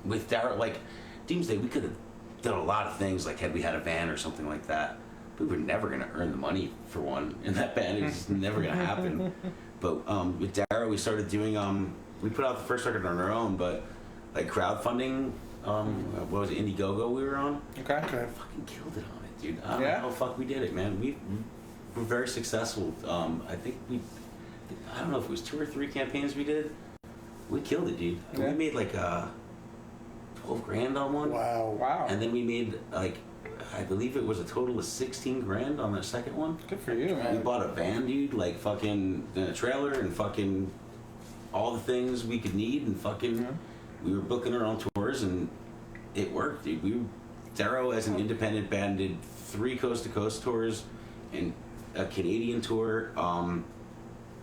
with Darrow, like Doomsday, we could have done a lot of things, like had we had a van or something like that. We were never gonna earn the money for one in that band. It was never gonna happen. But with Darrow, we started doing we put out the first record on our own, but like crowdfunding. What was it, Indiegogo we were on? Okay. Fucking killed it on it, dude. I don't Yeah? know how the fuck we did it, man. We were very successful. I think I don't know if it was 2 or 3 campaigns we did. We killed it, dude. Yeah. We made like 12 grand on one. Wow. Wow. And then we made like, I believe it was a total of 16 grand on the second one. Good for you, We man. bought a van, dude, like fucking a trailer and fucking all the things we could need, and fucking we were booking our own tours, and it worked, dude. Darrow as an independent band did 3 coast-to-coast tours and a Canadian tour,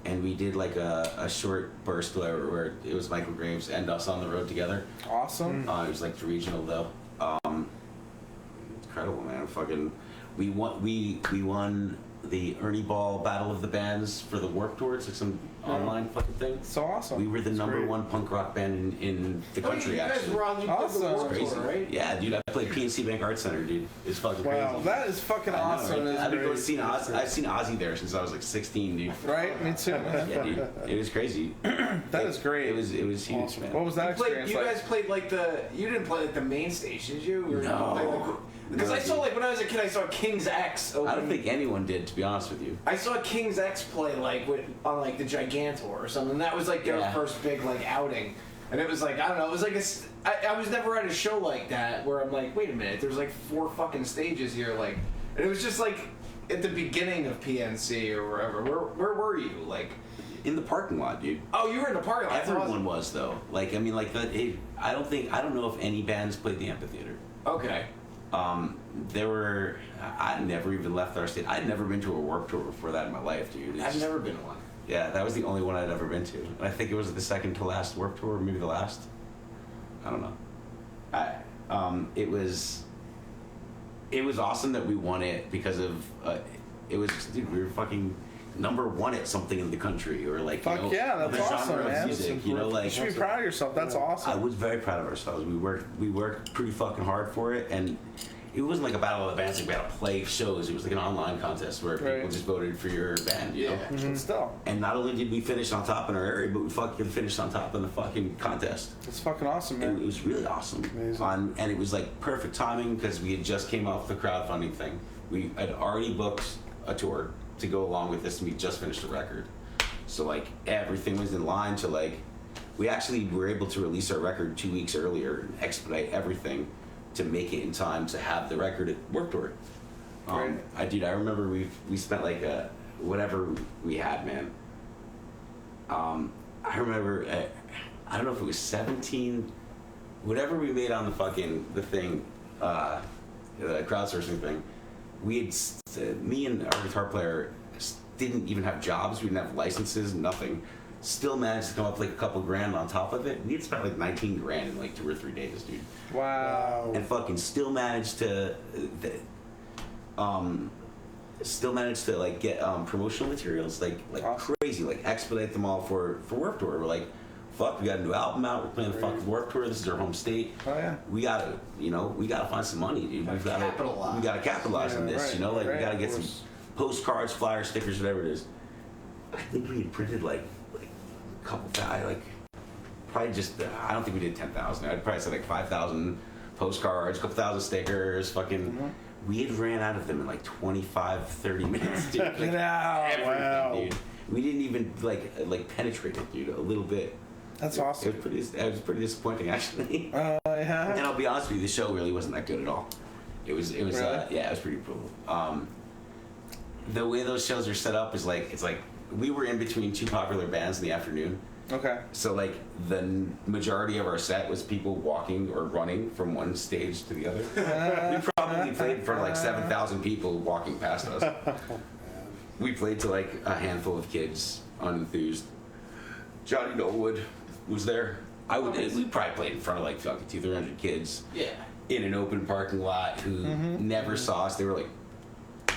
and we did like a short burst where it was Michael Graves and us on the road together. Awesome. It was like the regional though. Incredible, man. Fucking, we won the Ernie Ball Battle of the Bands for the Warped Tour. It's like some online fucking thing. So awesome. We were the number great. 1 punk rock band in the country, you guys actually. were on the Awesome. Warped Crazy. Tour, right? Yeah, dude. I played PNC Bank Arts Center, dude. It's fucking Wow, crazy. that is fucking I know, awesome. right? That's I've been going great. to see Ozzy. I've seen Ozzy there since I was like 16, dude. Right? Me too, man. Yeah, dude. It was crazy. That is great. It was huge, Awesome. man. What was that You experience like? guys played like you didn't play like the main stage, did you? No. Because No, I saw dude. like when I was a kid, I saw King's X open. I don't think anyone did, to be honest with you. I saw King's X play like on like the Gigantor or something. That was like their Yeah. first big like outing, and it was like I don't know. It was like I was never at a show like that where I'm like, wait a minute, there's like 4 fucking stages here, like, and it was just like at the beginning of PNC or wherever. Where were you? Like, In the parking lot, dude. oh, you were in the parking lot. Everyone was though. Like I mean, like I don't know if any bands played the amphitheater. Okay. There were. I'd never even left our state. I'd never been to a Warped Tour before that in my life, dude. It's I've just- never been to one. Yeah, that was the only one I'd ever been to. And I think it was the second to last Warped Tour, or maybe the last. I don't know. It was awesome that we won it because of it was, dude, we were fucking number 1 at something in the country, or like, Fuck you know, yeah, that's the genre awesome, of man. music, you know, You like should be proud of yourself. That's I awesome. was very proud of ourselves. We worked pretty fucking hard for it, and it wasn't like a battle of the bands. Like we had to play shows. It was like an online contest where people Right. just voted for your band, you know. Yeah. But still, And not only did we finish on top in our area, but we fucking finished on top in the fucking contest. it's fucking awesome, And man. it was really awesome. Amazing. And it was like perfect timing because we had just came off the crowdfunding thing. We had already booked a tour to go along with this, and we just finished the record. So like everything was in line to like, we actually were able to release our record 2 weeks earlier and expedite everything to make it in time to have the record at Warped Tour. Right. I remember we spent like whatever we had, man. I remember I don't know if it was 17, whatever we made on the thing, the crowdsourcing thing. We had me and our guitar player didn't even have jobs. We didn't have licenses, nothing. Still managed to come up with like a couple grand on top of it. We had spent like 19 grand in like 2 or 3 days, dude. Wow. And fucking still managed to still managed to like get promotional materials like Awesome. crazy, like expedite them all for Warped Tour. We're like, fuck, we got a new album out. We're playing the fucking Warped Tour. This is our home state. Oh yeah. We gotta, we gotta find some money, dude. We gotta capitalize on this. Right, We right, gotta of get some course. postcards, flyers, stickers, whatever it is. I think we had printed like a couple thousand, probably just. I don't think we did 10,000. I'd probably say like 5,000 postcards, a couple thousand stickers. Fucking, we had ran out of them in like 25, 30 minutes, dude. Like, Get out! everything, Wow. dude. We didn't even like penetrate it, dude, a little bit. That's It awesome. was pretty disappointing, actually. Yeah. And I'll be honest with you, the show really wasn't that good at all. It was Really? yeah, it was pretty brutal. The way those shows are set up is it's like we were in between two popular bands in the afternoon. Okay. So like the majority of our set was people walking or running from one stage to the other. We probably played in front of like 7,000 people walking past us. We played to like a handful of kids, unenthused. Johnny Knollwood was there. We probably played in front of like fucking 200-300 kids. Yeah. In an open parking lot who never saw us. They were like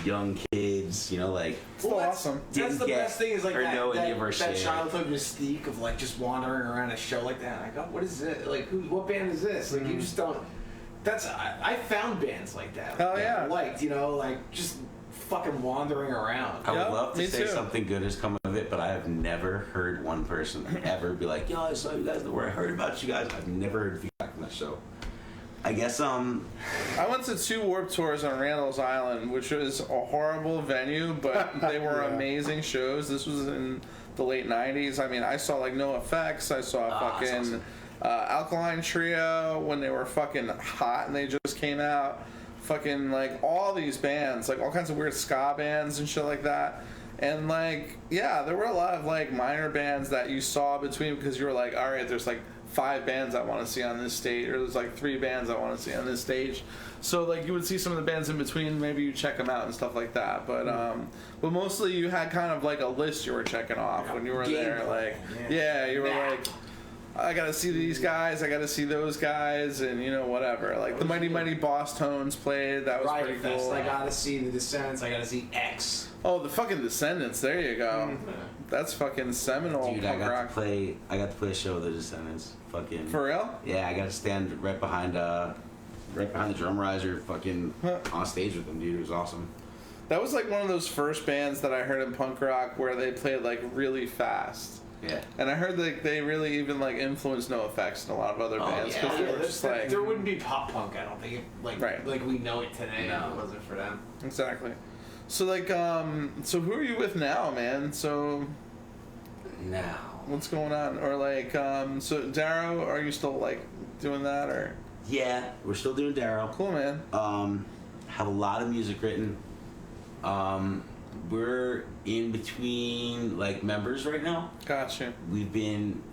young kids, Still that's- awesome. That's Didn't the get best thing is like or know any of our that shit. childhood mystique of like just wandering around a show like that. Like, oh, what is it? Like, what band is this? Like, you just don't. I found bands like that. Hell that I yeah. liked, like just fucking wandering around. I would Yep, love to me say too. something good has come of it, but I have never heard one person ever be like, "Yo, I saw you guys where I heard about you guys." I've never heard feedback from that show. I guess I went to 2 Warped Tours on Randall's Island, which was a horrible venue, but they were Yeah. amazing shows. This was in the late 90s. I mean, I saw like No Effects. I saw that's fucking awesome. Alkaline Trio when they were fucking hot and they just came out. Fucking like all these bands, like all kinds of weird ska bands and shit like that. And like, yeah, there were a lot of like minor bands that you saw between because you were like, all right, there's like 5 bands I want to see on this stage, or there's like 3 bands I want to see on this stage. So like you would see some of the bands in between, maybe you check them out and stuff like that. But mostly you had kind of like a list you were checking off when you were Game there. plan, Like, yeah. yeah, you were Nah. like, I gotta see these guys, I gotta see those guys, and whatever. Like the Mighty Mighty Boss Tones played, that was Riot pretty Fest. cool. I gotta see the Descendants. I gotta see X. Oh, the fucking Descendants, there you go. That's fucking seminal dude, I punk got rock. to play a show of the Descendants. Fucking For real? yeah, I got to stand right behind the drum riser, fucking Huh. on stage with them, dude. It was awesome. That was like one of those first bands that I heard in punk rock where they played like really fast. Yeah. And I heard like they really even like influenced No Effects and a lot of other bands because they were just like there wouldn't be pop punk. I don't think Right. like we know it today No. if it wasn't for them. exactly. So like so who are you with now, man? So Now. what's going on? Or like so Darrow, are you still like doing that or Yeah, we're still doing Darrow. cool, man? Have a lot of music written. We're in between like members right now. Gotcha. We've been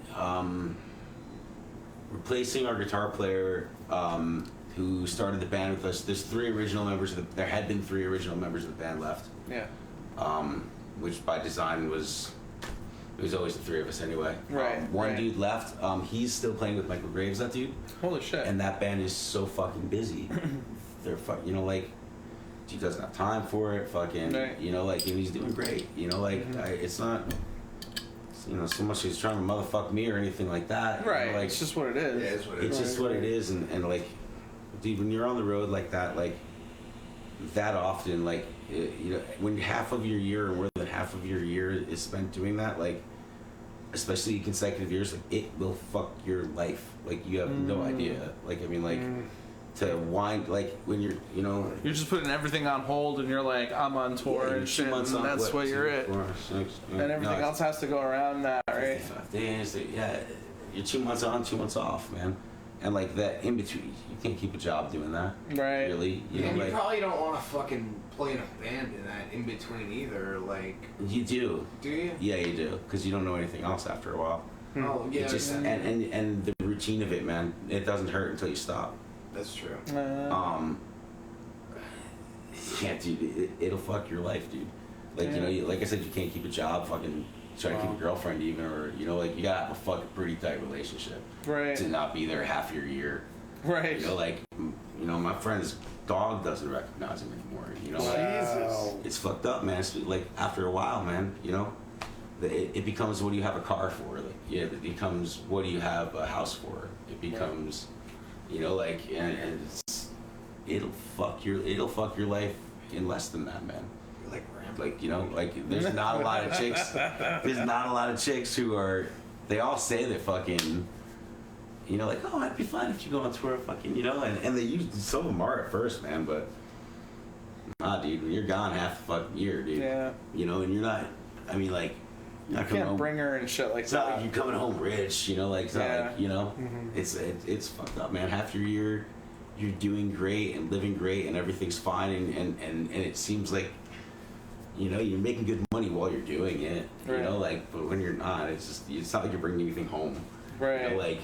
replacing our guitar player who started the band with us. There's 3 original members there had been 3 original members of the band left, Yeah. which by design was always the 3 of us anyway. Right, One right. dude left. He's still playing with Michael Graves, that dude, Holy shit. and that band is so fucking busy. They're he doesn't have time for it. Fucking, Right. and he's doing great. It's not. So much he's trying to motherfuck me or anything like that. right. Like, It's just what it is. Yeah, it's what it it's is. just what it is, and like, dude, when you're on the road like that, that often, when half of your year or more than half of your year is spent doing that, especially consecutive years, it will fuck your life. You have no idea. To wind, when you're, You're just putting everything on hold, and you're like, I'm on tour you're and 2 shit, and months on, that's what you're 2, at. 4, 6, And everything else has to go around that, right? 55 days. Yeah, you're 2 months on, 2 months off, man. And that in between, you can't keep a job doing that. Right. Really, And you probably don't want to fucking play in a band in that in between either. you do. Do you? Yeah, you do, because you don't know anything else after a while. Oh yeah. It just and the routine of it, man. It doesn't hurt until you stop. That's true. Yeah, dude, it'll fuck your life, dude. Like I said, you can't keep a job, fucking try to keep a girlfriend even, or you gotta have a fucking pretty tight relationship Right. to not be there half your year. Right. My friend's dog doesn't recognize him anymore. You know, like, Wow. it's fucked up, man. It's like after a while, man. You know, it becomes, what do you have a car for? Like, yeah, it becomes, what do you have a house for? It becomes, you know, like, and it'll fuck your life in less than that, man. You're like Rambo. Like, you know, like there's not a lot of chicks. There's not a lot of chicks who are. They all say that fucking. You know, like, oh, I'd be fine if you go on tour, fucking, you know, and they use, some of them are at first, man, but nah, dude, when you're gone half the fucking year, dude. Yeah. You know, and you're not. I mean, like, you're You not coming can't home. bring her and shit like It's not that. like you're coming home rich, you know, like, it's not Yeah. like, you know, it's fucked up, man. Half your year, you're doing great and living great and everything's fine, and it seems like, you know, you're making good money while you're doing it, you Right. know, like, but when you're not, it's not like you're bringing anything home. Right. You know, like,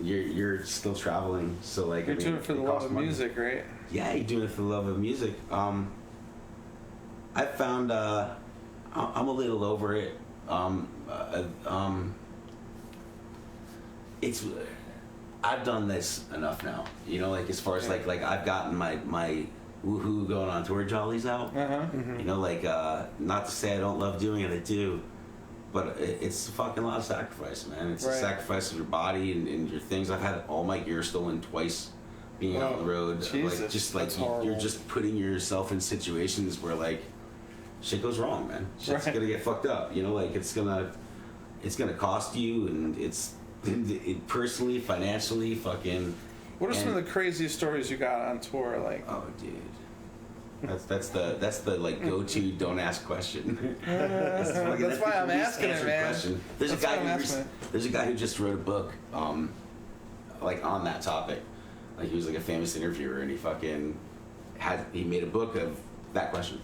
you're still traveling, so like, You're I mean, doing it for the love costs of money. music, right? Yeah, you're doing it for the love of music. I found I'm a little over it. It's I've done this enough now. You know, like as far as like I've gotten my woohoo going on tour jollies out. You know, like not to say I don't love doing it, I do. But it's a fucking lot of sacrifice, man. It's a Right. sacrifice of your body and your things. I've had all my gear stolen twice being out on the road. Jesus, like just like that's you're horrible. just putting yourself in situations where like shit goes wrong, man. Shit's Right. gonna get fucked up. You know, like it's gonna cost you, and it's personally, financially, fucking. What are some and- of the craziest stories you got on tour? Like, Oh, dude. That's the like go-to don't ask question. That's that's why I'm asking it, man. There's That's a why guy I'm who asking it. there's a guy who just wrote a book, like on that topic. Like he was like a famous interviewer, and he made a book of that question.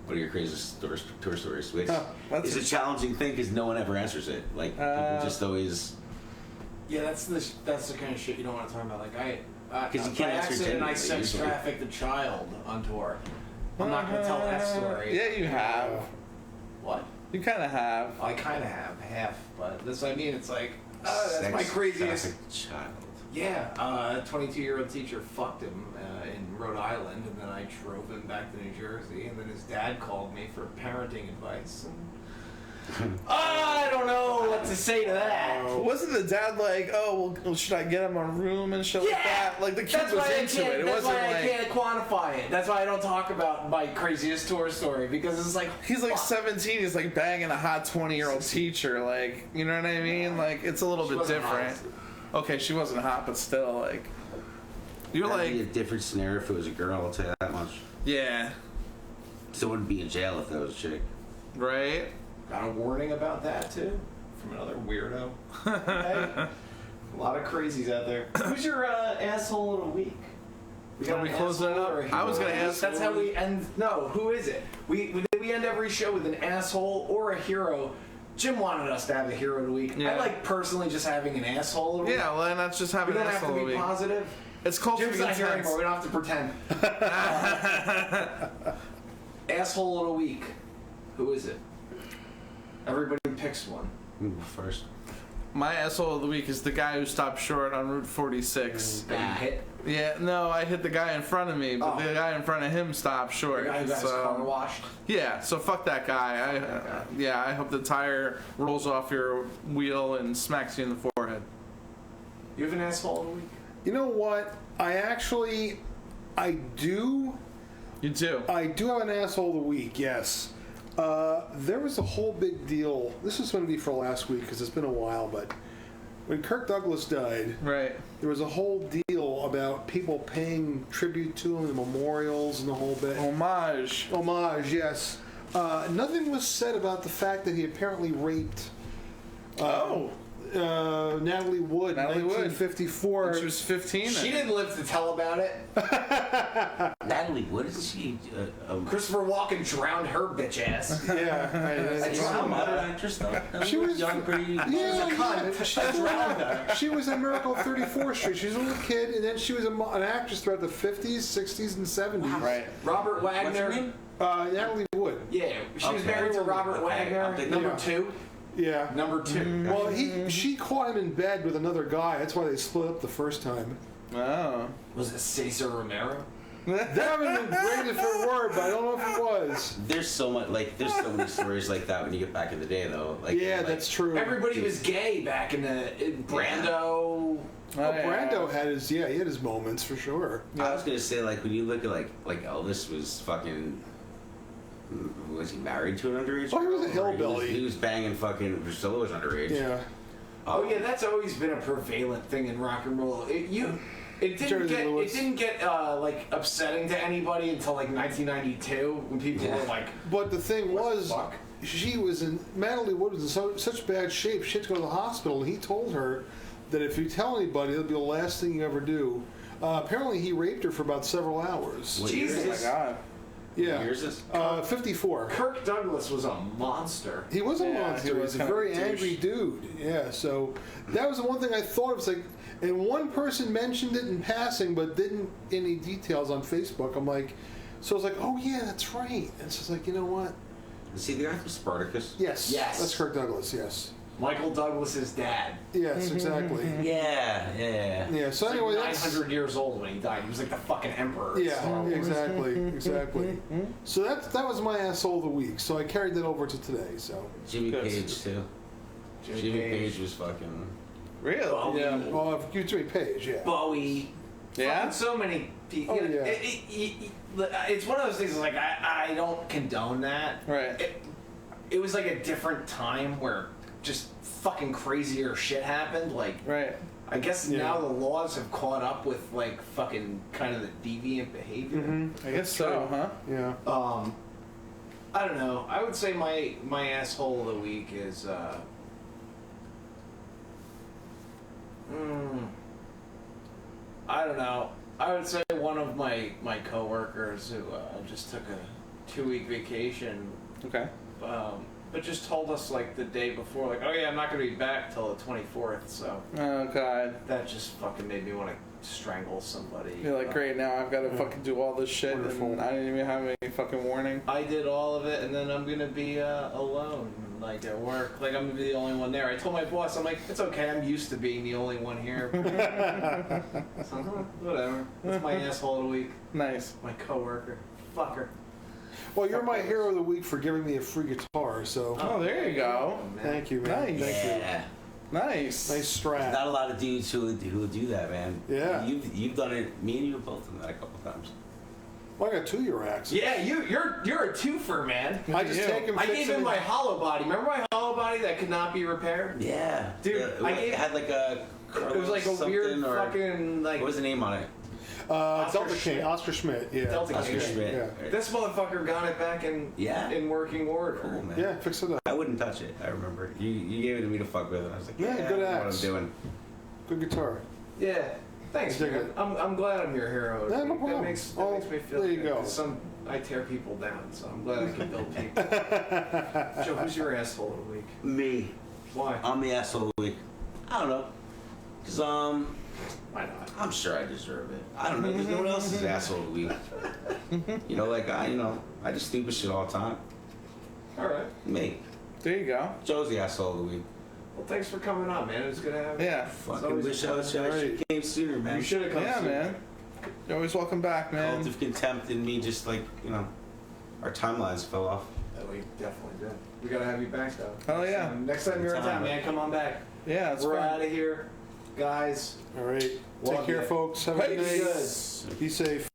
What are your craziest tour stories? Which that's is a challenging thing because no one ever answers it. Like people just always. Yeah, that's the kind of shit you don't want to talk about. Like 'Cause you by can't ascertain accident, I it, sex usually. trafficked a child on tour. I'm not gonna tell that story. Yeah, you have. What? You kind of have. I kind of have half, but that's what I mean. It's like that's sex my craziest. trafficked child. Yeah, a 22-year-old teacher fucked him in Rhode Island, and then I drove him back to New Jersey, and then his dad called me for parenting advice. And I don't know what to say to that. Wasn't the dad like, oh, well, should I get him a room and shit like that? Like the kid That's was why into it. It That's wasn't why I like can't quantify it. That's why I don't talk about my craziest tour story, because it's like he's like fuck. 17. He's like banging a hot 20-year-old teacher. Like, you know what I mean? Like it's a little She bit wasn't different. Okay, she wasn't hot, but still, like you're That'd be a like, different scenario if it was a girl. I'll tell you that much. yeah, Still wouldn't be in jail if that was a chick. right. Got a warning about that too from another weirdo. Hey, a lot of crazies out there. Who's your asshole of the week? We Are we an closing it asshole up? or a I was hero? gonna ask- That's how we end. No, who is it? We end every show with an asshole or a hero. Jim wanted us to have a hero of the week. Yeah. I like personally just having an asshole of the week. Yeah, well, that's just We having don't an have to asshole be week. positive. It's culturally Jim's not here intense. anymore. We don't have to pretend. Asshole of the week. Who is it? Everybody picks one. First. My asshole of the week is the guy who stopped short on Route 46. That you hit. Yeah, no, I hit the guy in front of me, but Oh. the guy in front of him stopped short. The guy who got his car washed. Yeah, so fuck that guy. I hope the tire rolls off your wheel and smacks you in the forehead. You have an asshole of the week? You know what? I do You too. have an asshole of the week, yes. There was a whole big deal. This is going to be for last week because it's been a while, but when Kirk Douglas died, Right. there was a whole deal about people paying tribute to him, the memorials and the whole bit. Homage. Homage, yes. Nothing was said about the fact that he apparently raped Natalie Wood in Natalie Wood. 1954. She was 15. She didn't live to tell about it. Natalie, what is she? Christopher Walken drowned her bitch ass. Yeah. She's a a modern actress, though. She was young, pretty. Yeah, a cunt. she was in Miracle 34th Street. She was a little kid, and then she was an actress throughout the 50s, 60s, and 70s. Right. Robert Wagner. What's her name? Natalie Wood. Yeah, she was Okay. married to Robert Okay, Wagner. I'm thinking- Number Yeah. 2. Yeah. Number 2. Well, she caught him in bed with another guy. That's why they split up the first time. Oh. Was it Cesar Romero? That would have been great if it were, but I don't know if it was. There's so much, like, there's so many stories like that when you get back in the day, though. Like, Yeah, like, that's true. Everybody was gay back in Brando. Brando had his, he had his moments for sure. I was gonna say, like, when you look at like Elvis was fucking. Was he married to an underage? Oh, he was a girl? Or hillbilly. He was banging fucking. Priscilla was underage. Yeah. Oh yeah, that's always been a prevalent thing in rock and roll. It didn't Jersey get Lewis. it didn't get like upsetting to anybody until like 1992 when people were like, But the thing What the was, fuck? she was in, Natalie Wood was in such bad shape, she had to go to the hospital. He told her that if you tell anybody, it'll be the last thing you ever do. Apparently, he raped her for about several hours. What year is Jesus. Oh my this? God. Yeah. What year is this? 54. Kirk Douglas was a monster. He was a Yeah, monster. he He was was a kind of very a douche. angry dude. Yeah, so that was the one thing I thought of. It's like, and one person mentioned it in passing, but didn't any details on Facebook. I'm like, so I was like, oh yeah, that's right. And so it's like, you know what? See the guy from Spartacus? Yes. Yes. That's Kirk Douglas. Yes. Michael Douglas's dad. Yes, exactly. Yeah, yeah. Yeah. So He anyway, was that's 900 years old when he died. He was like the fucking emperor. in Star yeah, Wars. exactly. So that was my asshole of the week. So I carried that over to today. So Jimmy Good. Page too. Jimmy Page was fucking. Really? Oh, yeah, well, if you Jimmy Page, yeah. Bowie. Yeah? Fucking so many people. Oh, yeah. It's one of those things. Like I don't condone that. Right. It was like a different time where just fucking crazier shit happened. Like Right. I guess Yeah. now the laws have caught up with like fucking kind of the deviant behavior. I guess so, huh? Yeah. I don't know. I would say my asshole of the week is I don't know. I would say one of my coworkers who just took a 2-week vacation, Okay. but just told us like the day before, like, oh yeah, I'm not gonna be back till the 24th. So Oh God. that just fucking made me want to strangle somebody. You're like, great, now I've got to fucking do all this shit, Wonderful. and I didn't even have any fucking warning. I did all of it, and then I'm gonna be alone, like at work. Like I'm gonna be the only one there. I told my boss, I'm like, it's okay. I'm used to being the only one here. So, whatever. That's my asshole of the week. Nice. My coworker. Fucker. Well, you're my hero of the week for giving me a free guitar. So Oh, there you go. Oh, man. thank you, man. Nice. Thank you. Yeah. Nice. Nice strap. Not a lot of dudes who will do that, man. Yeah. You've done it. Me and you have both done that a couple times. Well, I got 2 year axe. Yeah, you're a twofer, man. I just You. take him. I fix gave him him in- my hollow body. Remember my hollow body that could not be repaired? Yeah, Dude, It I gave- had like a. It was like a weird something, or- fucking like. What was the name on it? Delta Oscar King, Schmidt. Oscar Schmidt. Yeah. Delta Oscar King. Schmidt. Yeah. This motherfucker got it back in working order. Cool, man. Yeah, fix it up. I wouldn't touch it. I remember you gave it to me to fuck with, and I was like, Yeah, yeah, good I know what axe. I'm doing. Good guitar. Yeah. Thanks, I dig man. it. I'm glad I'm your hero. Yeah, no That problem. makes Oh, me feel there you good, go. 'cause I tear people down, so I'm glad I can build people. Joe, who's your asshole of the week? Me, Why? I'm the asshole of the week. I don't know, cause Why not? I'm sure I deserve it. I don't know, cause no one else is the asshole of the week. You know, like I just stupid shit all the time. All right. Me, There you go. Joe's the asshole of the week. Well, thanks for coming on, man. It was good to have you. Yeah. Fucking always wish a I pleasure. came sooner, man. You should have come. Yeah, sooner. man. You're always welcome back, man. Cult of contempt in me, just like our timelines fell off. Oh, we definitely did. We gotta have you back though. Hell yeah. Next time you're in town, man, come on back. Yeah, it's We're fun. out of here, guys. All right. Love Take care, ya. folks. Have a good Peace. night. Be safe.